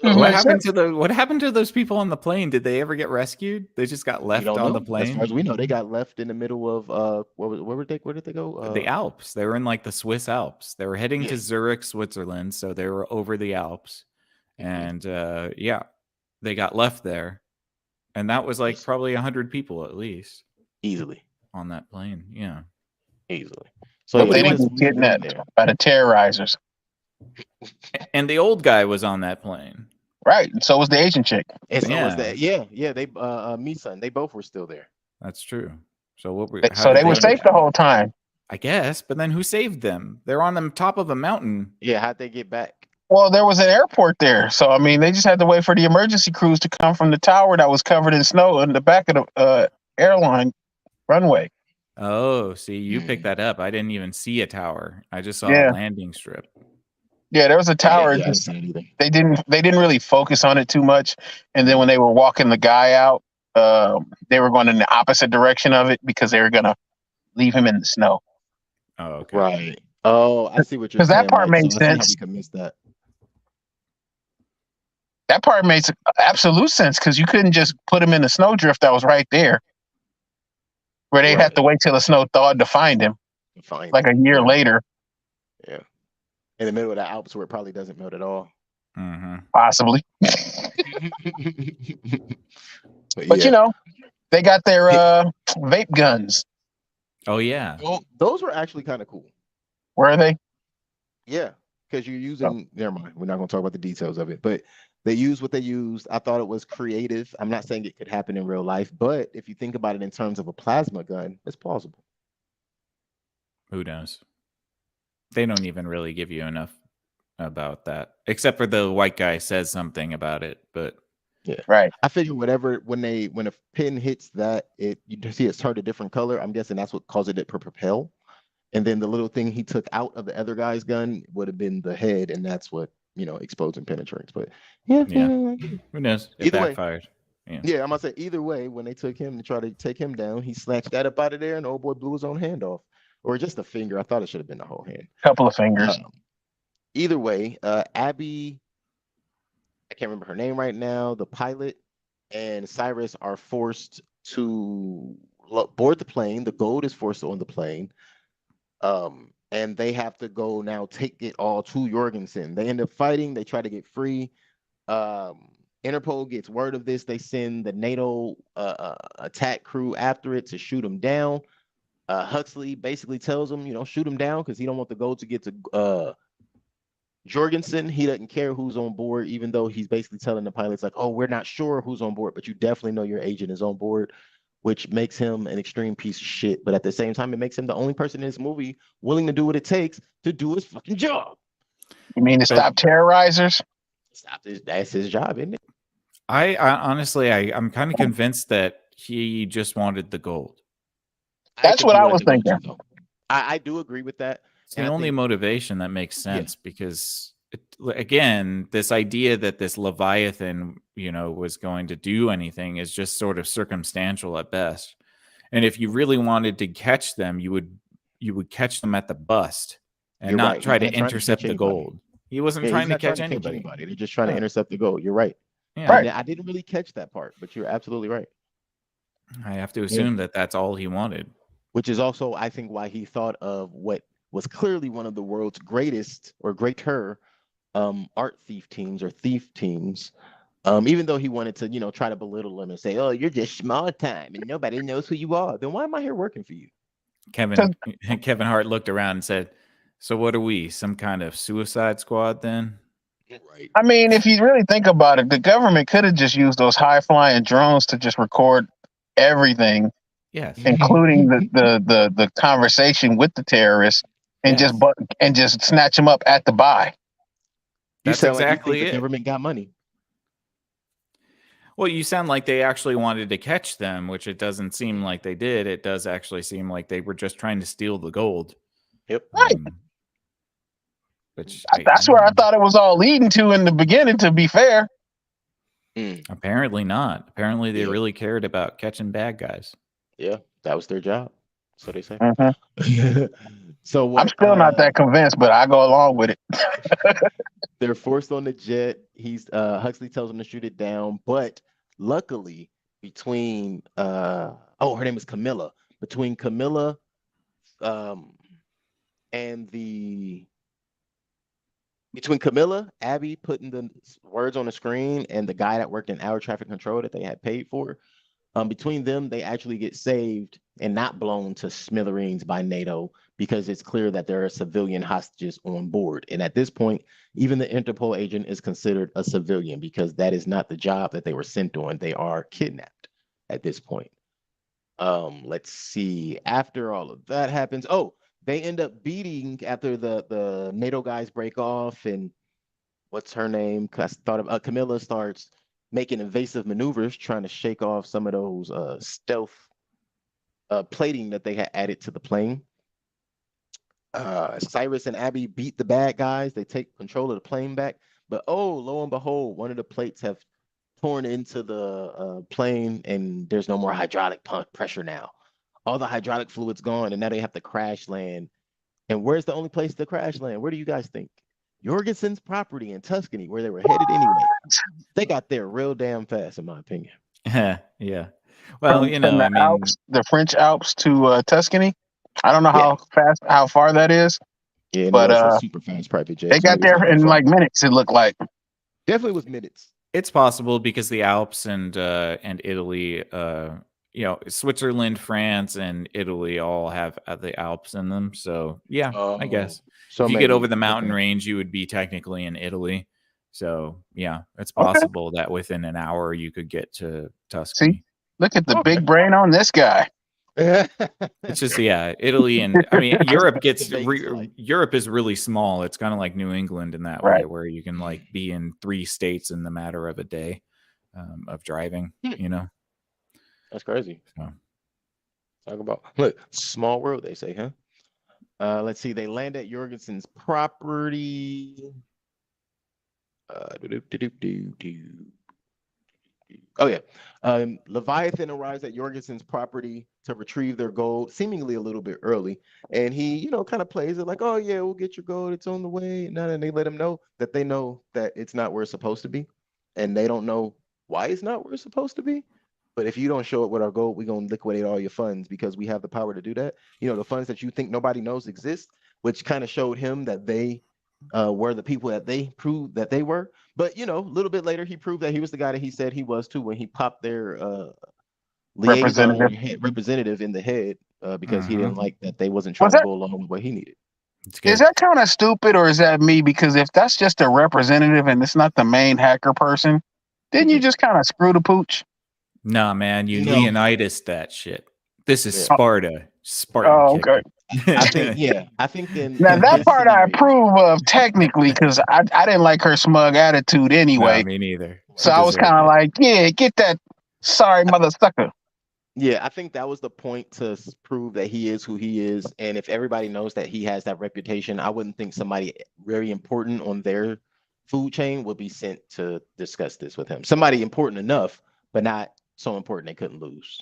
Speaker 2: What happened to those people on the plane? Did they ever get rescued? They just got left on the plane.
Speaker 1: As far as we know, they got left in the middle of where did they go?
Speaker 2: The Alps. They were in like the Swiss Alps. They were heading to Zurich, Switzerland, so they were over the Alps. And they got left there. And that was like probably 100 people at least.
Speaker 1: Easily.
Speaker 2: On that plane. Yeah.
Speaker 1: Easily.
Speaker 3: So they didn't get that by the terrorizers.
Speaker 2: And the old guy was on that plane.
Speaker 3: Right. So was the Asian chick.
Speaker 1: And so was that. Yeah. They Meeson. They both were still there.
Speaker 2: That's true. So what? How
Speaker 3: So
Speaker 2: did
Speaker 3: they were
Speaker 2: they?
Speaker 3: safe the whole time.
Speaker 2: I guess, but then who saved them? They're on the top of a mountain.
Speaker 1: Yeah, how'd they get back?
Speaker 3: Well, there was an airport there, so I mean, they just had to wait for the emergency crews to come from the tower that was covered in snow in the back of the airline runway.
Speaker 2: Oh, see, you picked that up. I didn't even see a tower. I just saw a
Speaker 3: Yeah,
Speaker 2: landing strip.
Speaker 3: yeah, there was a tower.
Speaker 1: Yeah, I didn't
Speaker 3: Just
Speaker 1: see it either.
Speaker 3: they didn't really focus on it too much. And then when they were walking the guy out, they were going in the opposite direction of it because they were gonna leave him in the snow.
Speaker 2: Oh, okay.
Speaker 1: Right. Oh, I see what you're
Speaker 3: Because that
Speaker 1: saying,
Speaker 3: part
Speaker 1: Mike. So
Speaker 3: made
Speaker 1: I see how
Speaker 3: sense.
Speaker 1: we could miss that.
Speaker 3: That part makes absolute sense because you couldn't just put him in the snowdrift that was right there, where they'd have
Speaker 1: Right.
Speaker 3: to wait till the snow thawed to find him,
Speaker 1: Fine.
Speaker 3: like a year
Speaker 1: Yeah.
Speaker 3: later,
Speaker 1: Yeah. In the middle of the Alps where it probably doesn't melt at all.
Speaker 2: Mm-hmm.
Speaker 3: possibly.
Speaker 1: But
Speaker 3: But
Speaker 1: yeah.
Speaker 3: you know, they got their vape guns.
Speaker 2: Oh yeah.
Speaker 1: Well, those were actually kind of cool.
Speaker 3: Where are they?
Speaker 1: Yeah. Because you're using, never mind. We're not going to talk about the details of it, but they used what they used. I thought it was creative. I'm not saying it could happen in real life, but if you think about it in terms of a plasma gun, it's plausible.
Speaker 2: Who knows? They don't even really give you enough about that, except for the white guy says something about it. But
Speaker 1: Yeah.
Speaker 3: Right.
Speaker 1: I figure whatever when a pin hits that, you see it start a different color. I'm guessing that's what caused it to propel. And then the little thing he took out of the other guy's gun would have been the head, and that's what explodes and penetrates. But yeah.
Speaker 2: who knows? It
Speaker 1: Either way.
Speaker 2: backfired.
Speaker 1: Yeah, I'm gonna say either way, when they took him to try to take him down, he snatched that up out of there, and the old boy blew his own hand off, or just a finger. I thought it should have been the whole hand.
Speaker 3: Couple of fingers.
Speaker 1: Either way, Abby, I can't remember her name right now. The pilot and Cyrus are forced to board the plane. The gold is forced on the plane. And they have to go now take it all to Jorgensen. They end up fighting. They try to get free. Interpol gets word of this. They send the NATO attack crew after it to shoot him down. Huxley basically tells him, shoot him down because he don't want the gold to get to Jorgensen. He doesn't care who's on board, even though he's basically telling the pilots like, oh, we're not sure who's on board, but you definitely know your agent is on board, which makes him an extreme piece of shit. But at the same time, it makes him the only person in this movie willing to do what it takes to do his fucking job.
Speaker 3: You mean to stop terrorizers?
Speaker 1: That's his job, isn't it?
Speaker 2: I honestly, I'm kind of convinced that he just wanted the gold.
Speaker 3: That's what I was thinking.
Speaker 1: I do agree with that.
Speaker 2: It's the only motivation that makes sense because, again, this idea that this Leviathan, was going to do anything is just sort of circumstantial at best. And if you really wanted to catch them, you would catch them at the bust and not try to intercept the gold. He wasn't trying to catch anybody.
Speaker 1: They're just trying to intercept the gold. You're right.
Speaker 2: Yeah.
Speaker 3: Right.
Speaker 1: I didn't really catch that part, but you're absolutely right.
Speaker 2: I have to assume that that's all he wanted.
Speaker 1: Which is also, I think, why he thought of what was clearly one of the world's greatest or greater art thief teams or thief teams. Even though he wanted to, try to belittle them and say, oh, you're just small time and nobody knows who you are. Then why am I here working for you?
Speaker 2: Kevin Hart looked around and said, so what are we, some kind of suicide squad then?
Speaker 3: Right. I mean, if you really think about it, the government could have just used those high-flying drones to just record everything.
Speaker 2: Yes.
Speaker 3: Including the conversation with the terrorists and just snatch them up at the buy.
Speaker 2: That's exactly it.
Speaker 1: The government got money.
Speaker 2: Well, you sound like they actually wanted to catch them, which it doesn't seem like they did. It does actually seem like they were just trying to steal the gold.
Speaker 1: Yep.
Speaker 3: Right.
Speaker 2: Which
Speaker 3: that's where I thought it was all leading to in the beginning, to be fair.
Speaker 2: Apparently not. Apparently they really cared about catching bad guys.
Speaker 1: Yeah, that was their job. So they say.
Speaker 3: So what, I'm still not that convinced, but I go along with it.
Speaker 1: They're forced on the jet. Huxley tells them to shoot it down, but luckily between her name is Camilla. Between Camilla between Camilla, Abby putting the words on the screen, and the guy that worked in air traffic control that they had paid for, between them, they actually get saved and not blown to smithereens by NATO because it's clear that there are civilian hostages on board. And at this point, even the Interpol agent is considered a civilian because that is not the job that they were sent on. They are kidnapped at this point. Let's see. After all of that happens, oh, they end up beating after the NATO guys break off, and what's her name? 'Cause I thought of Camilla starts making invasive maneuvers, trying to shake off some of those stealth plating that they had added to the plane. Cyrus and Abby beat the bad guys. They take control of the plane back. But oh, lo and behold, one of the plates have torn into the plane, and there's no more hydraulic pressure now. All the hydraulic fluid's gone, and now they have to crash land. And where's the only place to crash land? Where do you guys think? Jorgensen's property in Tuscany, where they were headed anyway. They got there real damn fast, in my opinion.
Speaker 2: Yeah. Well,
Speaker 3: From the
Speaker 2: I mean,
Speaker 3: Alps, the French Alps to Tuscany. I don't know
Speaker 1: Yeah.
Speaker 3: how far that is,
Speaker 1: Yeah,
Speaker 3: but
Speaker 1: no, it's a super fast private jet.
Speaker 3: they
Speaker 1: So
Speaker 3: got
Speaker 1: maybe it's
Speaker 3: there
Speaker 1: not that
Speaker 3: in
Speaker 1: far.
Speaker 3: like minutes. It looked like.
Speaker 1: Definitely was minutes.
Speaker 2: it's possible because the Alps and Italy, Switzerland, France, and Italy all have the Alps in them. So yeah, I guess
Speaker 1: So
Speaker 2: if you get over
Speaker 1: maybe
Speaker 2: the mountain
Speaker 1: okay.
Speaker 2: range, you would be technically in Italy. So yeah, it's
Speaker 3: Okay.
Speaker 2: possible that within an hour you could get to
Speaker 3: See,
Speaker 2: Tuscany.
Speaker 3: look at the
Speaker 1: Okay.
Speaker 3: big brain on this guy.
Speaker 2: It's just Italy and I mean Europe gets
Speaker 1: Vegas flight.
Speaker 2: Europe is really small. It's kind of like New England in that
Speaker 3: Right.
Speaker 2: way, where you can like be in 3 states in the matter of a day of driving.
Speaker 1: That's crazy.
Speaker 2: So.
Speaker 1: Talk about look, small world, they say, huh? Let's see. They land at Jorgensen's property. Do-do-do-do-do-do. Oh yeah. Leviathan arrives at Jorgensen's property to retrieve their gold, seemingly a little bit early. And he, kind of plays it like, oh yeah, we'll get your gold. It's on the way. And then they let him know that it's not where it's supposed to be. And they don't know why it's not where it's supposed to be. But if you don't show up with our gold, we're gonna liquidate all your funds because we have the power to do that. The funds that you think nobody knows exist, which kind of showed him that they were the people that they proved that they were. But a little bit later, he proved that he was the guy that he said he was too when he popped their liaison representative in the head because he didn't like that they wasn't trying to go along with what he needed.
Speaker 3: Is that kind of stupid, or is that me? Because if that's just a representative and it's not the main hacker person, didn't you just kind of screw the pooch?
Speaker 2: Nah, man, you Leonidas that shit. This is Sparta. Spartan.
Speaker 3: Oh, okay.
Speaker 1: I think then
Speaker 3: now that part I approve of technically because I didn't like her smug attitude anyway.
Speaker 2: No, me neither.
Speaker 3: So I was kind of like, yeah, get that sorry mother sucker.
Speaker 1: Yeah, I think that was the point to prove that he is who he is. And if everybody knows that he has that reputation, I wouldn't think somebody very important on their food chain would be sent to discuss this with him. Somebody important enough, but not so important they couldn't lose.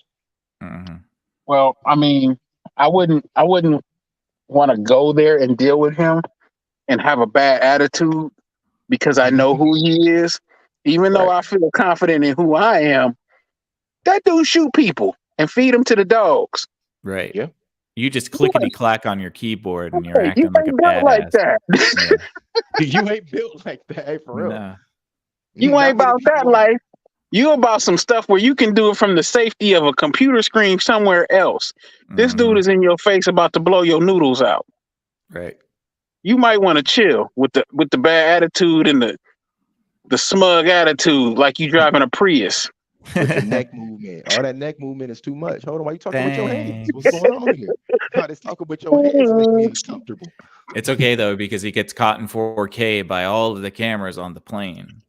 Speaker 2: Mm-hmm.
Speaker 3: Well, I mean, I wouldn't want to go there and deal with him and have a bad attitude because I know who he is. Even though I feel confident in who I am, that dude shoot people and feed them to the dogs.
Speaker 2: Right.
Speaker 1: Yeah.
Speaker 2: You just clickety clack on your keyboard and you're acting like a badass.
Speaker 3: Like that.
Speaker 1: You ain't built like that, for real.
Speaker 2: Nah.
Speaker 3: You ain't about that life. You about some stuff where you can do it from the safety of a computer screen somewhere else. This dude is in your face about to blow your noodles out.
Speaker 2: Right.
Speaker 3: You might want to chill with the bad attitude and the smug attitude, like you driving a Prius.
Speaker 1: With the neck movement. All that neck movement is too much. Hold on, why you talking with your hands? What's going on here? God, it's talking with your hands make me uncomfortable.
Speaker 2: It's okay though, because he gets caught in 4K by all of the cameras on the plane.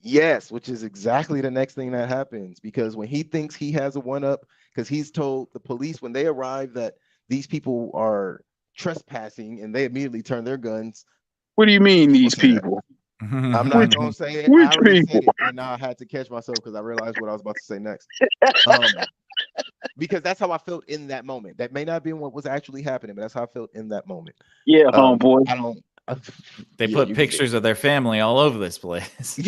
Speaker 1: Yes, which is exactly the next thing that happens, because when he thinks he has a one-up, because he's told the police when they arrive that these people are trespassing, and they immediately turn their guns.
Speaker 3: What do you mean, these people?
Speaker 1: I'm not going to say it.
Speaker 3: Which
Speaker 1: I already
Speaker 3: people?
Speaker 1: said it, and now I had to catch myself because I realized what I was about to say next. Because that's how I felt in that moment. That may not be what was actually happening, but that's how I felt in that moment.
Speaker 3: Yeah, homeboy.
Speaker 1: I don't.
Speaker 2: They put pictures of their family all over this place.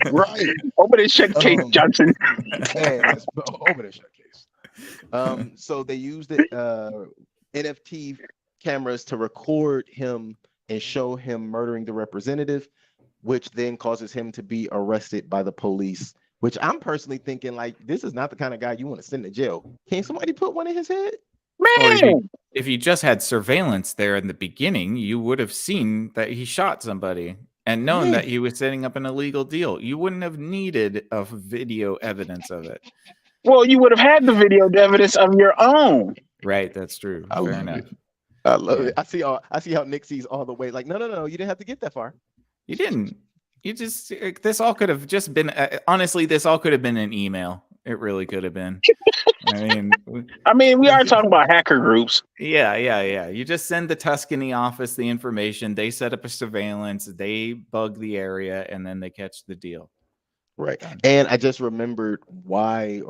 Speaker 1: Right.
Speaker 3: Open the check case, Johnson.
Speaker 1: Open the check case. So they used it NFT cameras to record him and show him murdering the representative, which then causes him to be arrested by the police, which I'm personally thinking, like, this is not the kind of guy you want to send to jail. Can somebody put one in his head?
Speaker 3: Man,
Speaker 2: if you just had surveillance there in the beginning, you would have seen that he shot somebody. and known
Speaker 1: Yeah.
Speaker 2: that he was setting up an illegal deal. You wouldn't have needed a video evidence of it.
Speaker 3: Well, you would have had the video evidence of your own.
Speaker 2: Right, that's true.
Speaker 1: I
Speaker 2: Fair
Speaker 1: love
Speaker 2: enough.
Speaker 1: it. I love
Speaker 2: Yeah.
Speaker 1: it. I see how Nick sees all the way. Like, no, you didn't have to get that far.
Speaker 2: You didn't. You just this all could have just been honestly, this all could have been an email. It really could have been.
Speaker 3: I mean, we are talking about hacker groups.
Speaker 2: Yeah. You just send the Tuscany office the information. They set up a surveillance. They bug the area, and then they catch the deal.
Speaker 1: Right. And I just remembered why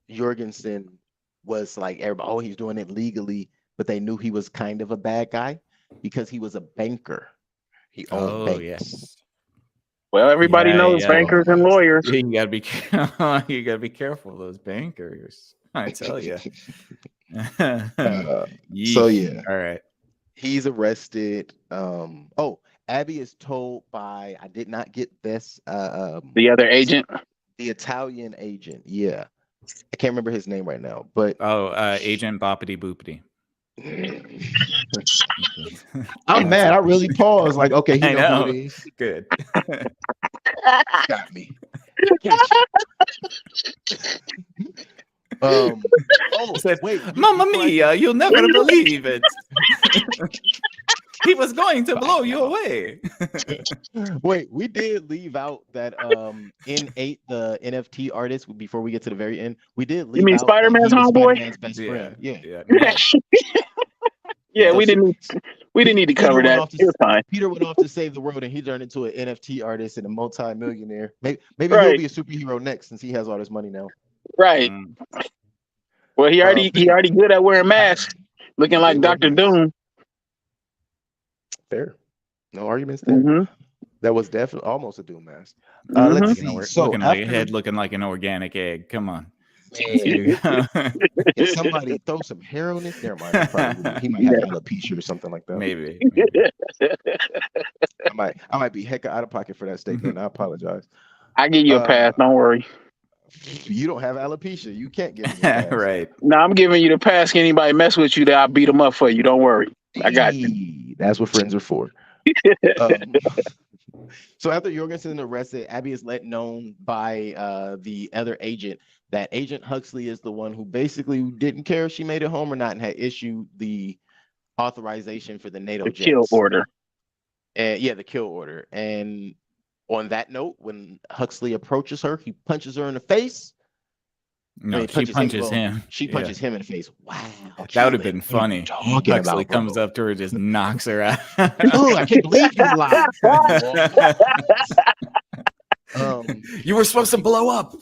Speaker 1: Jorgensen was like, everybody, oh, he's doing it legally, but they knew he was kind of a bad guy because he was a banker. He owned banks.
Speaker 2: Yes.
Speaker 3: Well, everybody knows bankers and lawyers.
Speaker 2: You gotta be careful of those bankers. I tell you.
Speaker 1: So yeah.
Speaker 2: All right.
Speaker 1: He's arrested. Abby is told by, I did not get this.
Speaker 3: The other agent,
Speaker 1: the Italian agent. Yeah, I can't remember his name right now, but
Speaker 2: Agent Boppity Boopity.
Speaker 1: I'm mad. I really paused. Like, okay, he knows who it is.
Speaker 2: Good.
Speaker 1: Got me.
Speaker 2: Said,
Speaker 1: wait,
Speaker 2: Mamma mia, you'll never believe it. He was going to blow you away.
Speaker 1: Wait, we did leave out that N8, the NFT artist, before we get to the very end. We did leave.
Speaker 3: You mean
Speaker 1: out
Speaker 3: Spider-Man's homeboy?
Speaker 1: Spider-Man's best friend. Yeah.
Speaker 3: Yeah, we didn't need to cover that. You're fine.
Speaker 1: Peter went off to save the world, and he turned into an NFT artist and a multi-millionaire. Maybe
Speaker 3: Right.
Speaker 1: he'll be a superhero next, since he has all this money now.
Speaker 3: Right. Well, he already good at wearing masks, looking like Dr. Doom.
Speaker 1: Fair. No arguments there.
Speaker 3: Mm-hmm.
Speaker 1: That was definitely almost a Doom mask.
Speaker 3: Mhm.
Speaker 1: Let's see. So
Speaker 2: looking like a head, looking like an organic egg. Come on.
Speaker 1: If somebody throw some hair on it, never mind. He might have alopecia or something like that.
Speaker 2: Maybe.
Speaker 1: I might be hecka out of pocket for that statement. I apologize.
Speaker 3: I give you a pass. Don't worry.
Speaker 1: You don't have alopecia. You can't give me a pass.
Speaker 2: Right.
Speaker 3: No, I'm giving you the pass. Anybody mess with you, that I'll beat them up for you. Don't worry. I got you.
Speaker 1: That's what friends are for. So after Jorgensen is arrested, Abby is let known by the other agent that Agent Huxley is the one who basically didn't care if she made it home or not, and had issued the authorization for the NATO jets.
Speaker 3: Kill order.
Speaker 1: And the kill order. And on that note, when Huxley approaches her, he punches her in the face.
Speaker 2: No, she punches him.
Speaker 1: She punches him in the face. Wow.
Speaker 2: That would have been funny. Huxley comes up to her, just knocks her out.
Speaker 1: Oh, I can't believe you lied.
Speaker 2: You were supposed to blow up.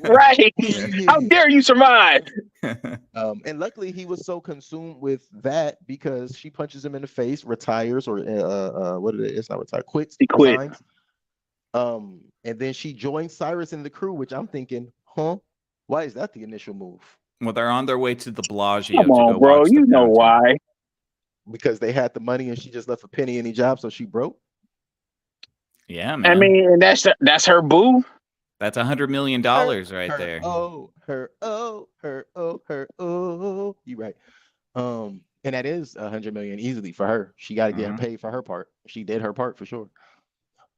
Speaker 3: Right. How dare you survive?
Speaker 1: And luckily he was so consumed with that, because she punches him in the face, retires, or what is it? It's not retire, quits.
Speaker 3: He quit.
Speaker 1: Resigns. And then she joins Cyrus in the crew, which I'm thinking, why is that the initial move?
Speaker 2: Well, they're on their way to the Bellagio.
Speaker 3: Come on, bro. You know why?
Speaker 1: Because they had the money and she just left a penny any job, so she broke.
Speaker 2: Yeah, man.
Speaker 3: I mean, that's her boo.
Speaker 2: That's $100 million right there.
Speaker 1: You right. And that is $100 million easily for her. She got to get paid for her part. She did her part for sure.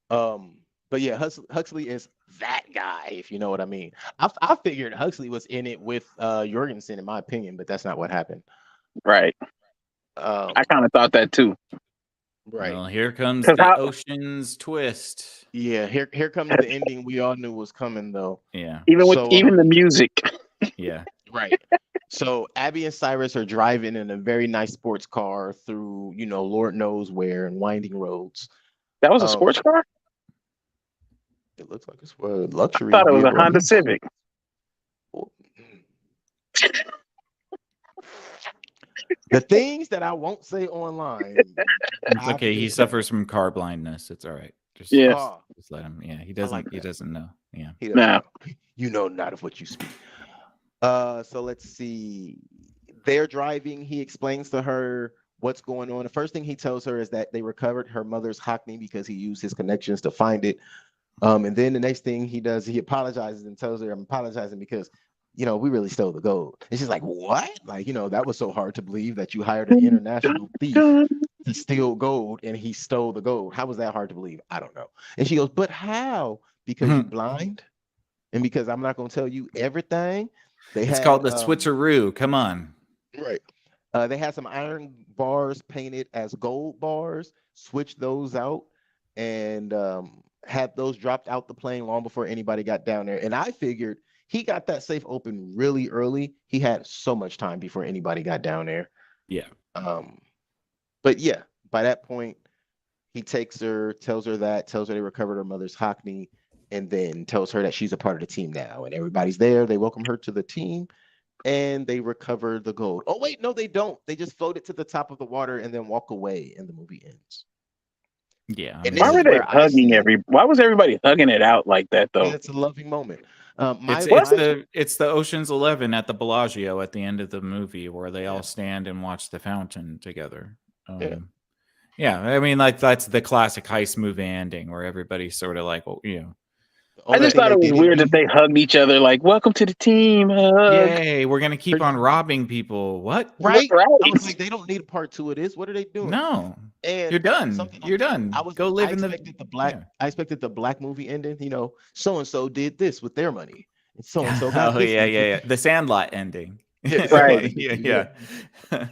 Speaker 1: But yeah, Huxley is that guy, if you know what I mean. I figured Huxley was in it with Jorgensen, in my opinion, but that's not what happened.
Speaker 3: Right. I kind of thought that too.
Speaker 1: Right.
Speaker 2: Well, here comes the Ocean's twist.
Speaker 1: Yeah, here comes the ending we all knew was coming, though.
Speaker 2: Yeah.
Speaker 3: Even the music.
Speaker 2: Yeah.
Speaker 1: Right. So Abby and Cyrus are driving in a very nice sports car through, Lord knows where, and winding roads.
Speaker 3: That was a sports car?
Speaker 1: It looks like it's a luxury.
Speaker 3: I thought it was a Honda Civic.
Speaker 1: The things that I won't say online.
Speaker 2: It's okay. He suffers from car blindness. It's all right. Just let him. Yeah, he doesn't. He doesn't know. Yeah.
Speaker 1: You know not of what you speak. So let's see. They're driving. He explains to her what's going on. The first thing he tells her is that they recovered her mother's Hockney because he used his connections to find it. And then the next thing he does, he apologizes and tells her, "I'm apologizing because, we really stole the gold." And she's like, "What?" Like, that was so hard to believe that you hired an international thief to steal gold, and he stole the gold. How was that hard to believe? I don't know. And she goes, but how? Because you blind, and because I'm not going to tell you everything. They
Speaker 2: It's called
Speaker 1: had
Speaker 2: the switcheroo. Come on.
Speaker 1: right. They had some iron bars painted as gold bars. Switched those out, and had those dropped out the plane long before anybody got down there. And I figured he got that safe open really early. He had so much time before anybody got down there.
Speaker 2: Yeah.
Speaker 1: But yeah, by that point, he takes her, tells her they recovered her mother's Hockney, and then tells her that she's a part of the team now. And everybody's there. They welcome her to the team, and they recover the gold. Oh, wait, no, they don't. They just float it to the top of the water and then walk away, and the movie ends.
Speaker 2: Yeah.
Speaker 1: And
Speaker 3: Why
Speaker 1: this
Speaker 3: were
Speaker 1: is
Speaker 3: they
Speaker 1: where I
Speaker 3: hugging
Speaker 1: say
Speaker 3: Why was everybody hugging it out like that though?
Speaker 1: it's a loving moment.
Speaker 2: It's the Ocean's 11 at the Bellagio at the end of the movie where they all stand and watch the fountain together. Yeah, I mean, like that's the classic heist movie ending where everybody's sort of like, well,
Speaker 3: I just thought it was weird that they hugged each other like, welcome to the team. Hug.
Speaker 2: Yay, we're gonna keep on robbing people. What?
Speaker 1: Right?
Speaker 3: Right.
Speaker 1: I was like, they don't need a part two of this. What are they doing?
Speaker 2: No.
Speaker 1: And
Speaker 2: You're done. You're done. Go live in the.
Speaker 1: I expected the black movie ending. So and so did this with their money, and so and so
Speaker 2: Oh
Speaker 1: got this.
Speaker 2: yeah. The Sandlot ending.
Speaker 3: Right.
Speaker 2: Yeah.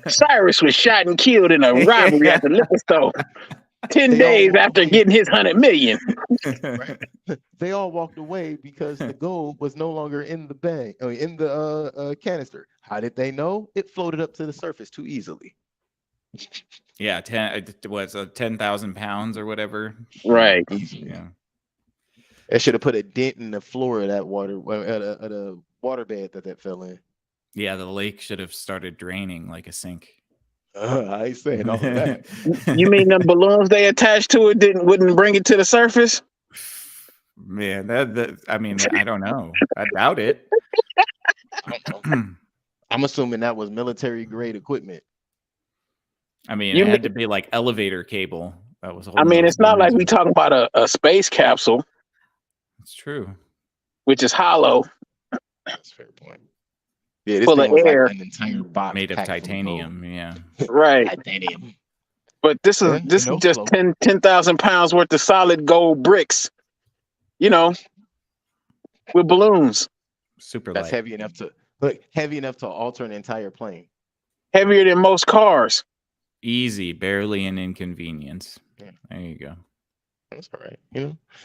Speaker 3: Cyrus was shot and killed in a robbery at the liquor store 10 days after getting his 100 million.
Speaker 1: Right. They all walked away because the gold was no longer in the bag, in the canister. How did they know? It floated up to the surface too easily.
Speaker 2: Yeah, 10,000 pounds or whatever.
Speaker 3: Right.
Speaker 2: Yeah.
Speaker 1: It should have put a dent in the floor of that water, at a water bed that fell in.
Speaker 2: Yeah, the lake should have started draining like a sink.
Speaker 1: I ain't saying all of that.
Speaker 3: You mean the balloons they attached to it wouldn't bring it to the surface?
Speaker 2: Man, I mean, I don't know. I doubt it.
Speaker 1: I'm assuming that was military grade equipment.
Speaker 2: I mean, it had to be like elevator cable. That was.
Speaker 3: I mean, it's not like we talking about a space capsule.
Speaker 2: It's true.
Speaker 3: Which is hollow.
Speaker 1: That's a fair point. Yeah, this
Speaker 3: full
Speaker 1: thing
Speaker 3: of
Speaker 1: was
Speaker 3: air,
Speaker 1: like an entire box
Speaker 2: made of titanium. Yeah,
Speaker 3: right.
Speaker 1: Titanium.
Speaker 3: But this is just 10,000 pounds worth of solid gold bricks. With balloons.
Speaker 2: Super
Speaker 1: That's
Speaker 2: light.
Speaker 1: heavy enough to alter an entire plane.
Speaker 3: Heavier than most cars.
Speaker 2: Easy, barely an inconvenience. Yeah. There you go.
Speaker 1: That's all right.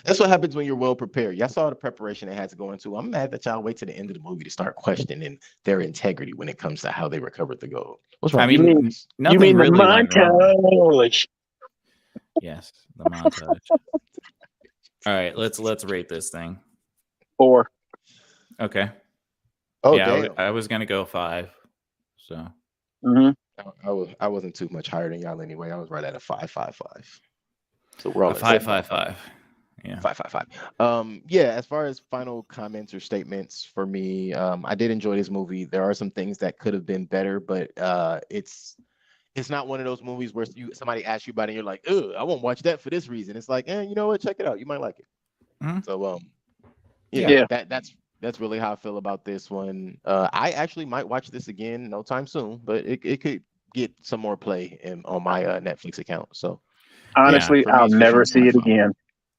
Speaker 1: That's what happens when you're well prepared. Y'all saw the preparation they had to go into. I'm mad that y'all wait to the end of the movie to start questioning their integrity when it comes to how they recovered the gold. What's wrong?
Speaker 2: I mean,
Speaker 3: you mean
Speaker 2: really
Speaker 3: the montage?
Speaker 2: Yes, the montage. All right, let's rate this thing.
Speaker 3: 4.
Speaker 2: Okay.
Speaker 1: Oh
Speaker 2: yeah,
Speaker 1: damn.
Speaker 2: I was gonna go 5. So.
Speaker 1: I wasn't too much higher than y'all anyway. I was right at a 5.55. So we're all
Speaker 2: a 5.55. Yeah.
Speaker 1: 5.55. Yeah, as far as final comments or statements for me, I did enjoy this movie. There are some things that could have been better, but it's not one of those movies where somebody asks you about it and you're like, "Ugh, I won't watch that for this reason." It's like, you know what? Check it out. You might like it. Mm-hmm. So that's really how I feel about this one. I actually might watch this again no time soon, but it could get some more play on my Netflix account. So
Speaker 3: honestly, I'll never see it again.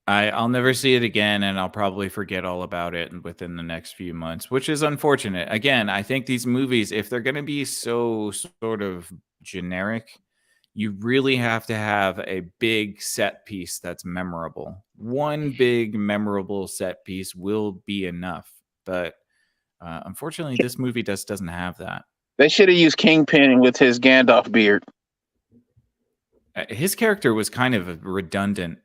Speaker 2: I'll never see it again, and I'll probably forget all about it within the next few months, which is unfortunate. Again, I think these movies, if they're going to be so sort of generic, you really have to have a big set piece that's memorable. One big memorable set piece will be enough, but unfortunately, this movie doesn't have that.
Speaker 3: They should have used Kingpin with his Gandalf beard.
Speaker 2: His character was kind of redundant.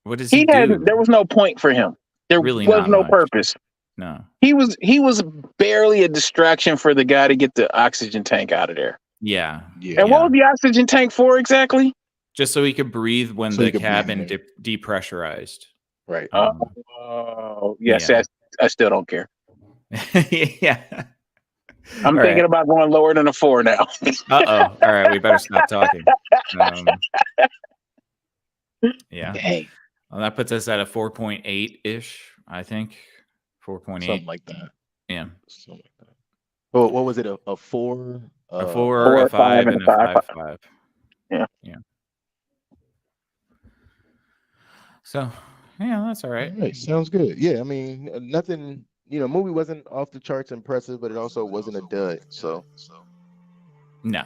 Speaker 2: What does he do?
Speaker 3: There was no point for him. There really was no purpose.
Speaker 2: No.
Speaker 3: He was barely a distraction for the guy to get the oxygen tank out of there.
Speaker 2: Yeah.
Speaker 3: And what was the oxygen tank for exactly?
Speaker 2: Just so he could breathe when the cabin depressurized.
Speaker 1: Right.
Speaker 3: Oh, yes. Yeah. I still don't care.
Speaker 2: Yeah.
Speaker 3: I'm thinking about going lower than a 4 now.
Speaker 2: All right, we better stop talking. Yeah.
Speaker 1: Dang.
Speaker 2: Well, that puts us at a 4.8-ish, I think. 4.8.
Speaker 1: Something like that.
Speaker 2: Yeah.
Speaker 1: Something like that. Well, what was it? A 4?
Speaker 2: A 4, a 5, and a 5.5.
Speaker 3: Yeah.
Speaker 2: Yeah. So yeah, that's all
Speaker 1: All
Speaker 2: right.
Speaker 1: right, sounds good. Yeah, I mean, nothing. Movie wasn't off the charts impressive, but it also wasn't a dud. So
Speaker 2: No,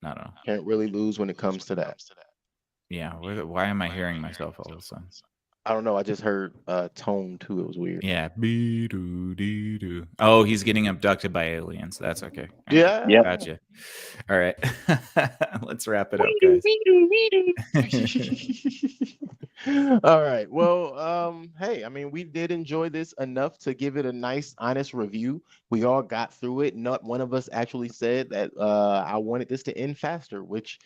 Speaker 2: no.
Speaker 1: can't really lose when it comes to that.
Speaker 2: Yeah, why am I hearing myself all of a sudden?
Speaker 1: I don't know. I just heard tone too. It was weird.
Speaker 2: Yeah. Be-do-dee-do. Oh, he's getting abducted by aliens. That's okay.
Speaker 1: Yeah.
Speaker 3: Yep.
Speaker 2: Gotcha. All right. Let's wrap it up, guys.
Speaker 1: All right. Well, hey, I mean, we did enjoy this enough to give it a nice, honest review. We all got through it. Not one of us actually said that I wanted this to end faster, which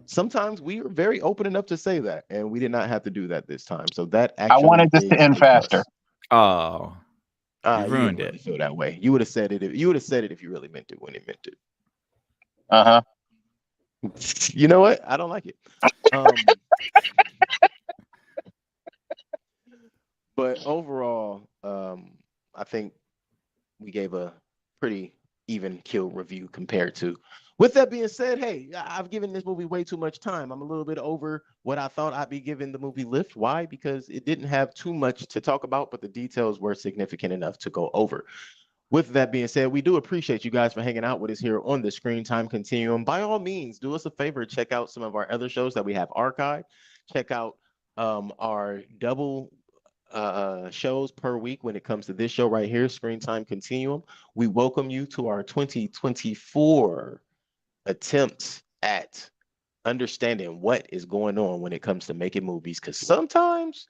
Speaker 1: sometimes we are very open enough to say that, and we did not have to do that this time. So that
Speaker 3: I
Speaker 1: actually
Speaker 3: wanted this to
Speaker 1: is
Speaker 3: end
Speaker 1: a
Speaker 3: faster.
Speaker 1: plus.
Speaker 2: Oh, you
Speaker 1: You
Speaker 2: ruined
Speaker 1: didn't really
Speaker 2: it.
Speaker 1: feel that way. You would have said it. You would have said it if you really meant it when it meant it.
Speaker 3: Uh-huh.
Speaker 1: You know what? I don't like it. But overall, I think we gave a pretty even kill review compared to. With that being said, hey, I've given this movie way too much time. I'm a little bit over what I thought I'd be giving the movie Lift. Why? Because it didn't have too much to talk about, but the details were significant enough to go over. With that being said, we do appreciate you guys for hanging out with us here on the Screen Time Continuum. By all means, do us a favor, check out some of our other shows that we have archived. Check out our double shows per week when it comes to this show right here, Screen Time Continuum. We welcome you to our 2024 attempts at understanding what is going on when it comes to making movies, because sometimes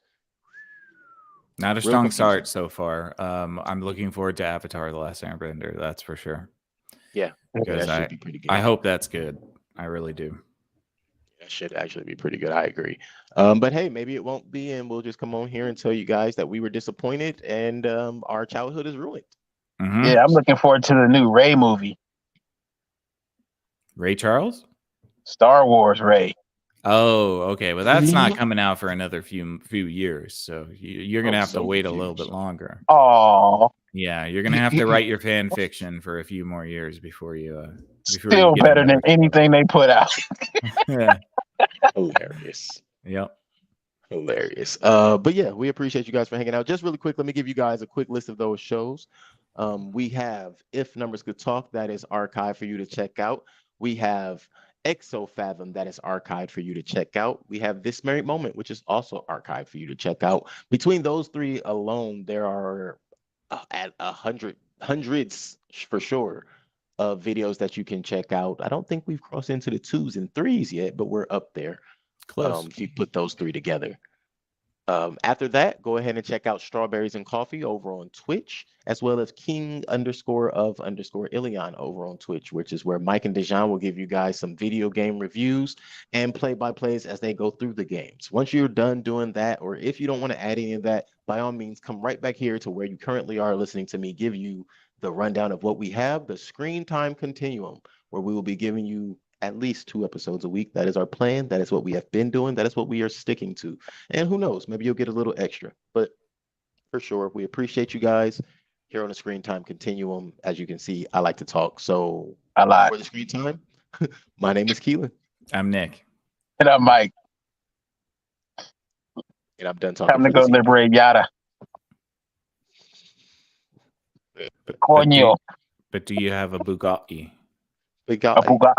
Speaker 2: Not a
Speaker 1: real
Speaker 2: strong
Speaker 1: confusing.
Speaker 2: start so far. I'm looking forward to Avatar: The Last Airbender. That's for sure.
Speaker 1: Yeah,
Speaker 2: Because
Speaker 1: that should be pretty good.
Speaker 2: I hope that's good. I really do.
Speaker 1: That should actually be pretty good. I agree. But hey, maybe it won't be, and we'll just come on here and tell you guys that we were disappointed and our childhood is ruined.
Speaker 2: Mhm.
Speaker 3: Yeah, I'm looking forward to the new Ray movie,
Speaker 2: Ray Charles?
Speaker 3: Star Wars Ray.
Speaker 2: Oh, okay. Well, that's not coming out for another few years, so you're gonna
Speaker 1: Oh,
Speaker 2: have to
Speaker 1: so
Speaker 2: wait a little
Speaker 1: confused.
Speaker 2: bit longer.
Speaker 3: Oh,
Speaker 2: Yeah, you're gonna have to write your fan fiction for a few more years before you
Speaker 3: still
Speaker 2: get
Speaker 3: better than
Speaker 2: another show.
Speaker 3: anything they put out.
Speaker 2: Yeah.
Speaker 1: Hilarious.
Speaker 2: Yep.
Speaker 1: Hilarious. But yeah, we appreciate you guys for hanging out. Just really quick, let me give you guys a quick list of those shows. We have If Numbers Could Talk, that is archived for you to check out. We have Exofathom, that is archived for you to check out. We have This Married Moment, which is also archived for you to check out. Between those three alone, there are at hundreds for sure of videos that you can check out. I don't think we've crossed into the 2s and 3s yet, but we're up there.
Speaker 2: Close.
Speaker 1: If you put those three together. After that, go ahead and check out Strawberries and Coffee over on Twitch, as well as King_of_Ilion over on Twitch, which is where Mike and Dejan will give you guys some video game reviews and play-by-plays as they go through the games. Once you're done doing that, or if you don't want to add any of that, by all means, come right back here to where you currently are listening to me give you the rundown of what we have, the Screen Time Continuum, where we will be giving you at least 2 episodes a week. That is our plan. That is what we have been doing. That is what we are sticking to. And who knows, maybe you'll get a little extra. But for sure, we appreciate you guys here on the Screen Time Continuum. As you can see, I like to talk. So
Speaker 3: I lied.
Speaker 1: for the Screen Time, my name is Keelan.
Speaker 2: I'm Nick.
Speaker 3: And I'm Mike.
Speaker 1: And I'm done talking.
Speaker 3: Time to
Speaker 1: for
Speaker 3: go
Speaker 1: this evening.
Speaker 3: liberate Yada.
Speaker 2: But
Speaker 3: Coño.
Speaker 2: do you have a Bugatti?
Speaker 1: We got
Speaker 3: A Bugatti.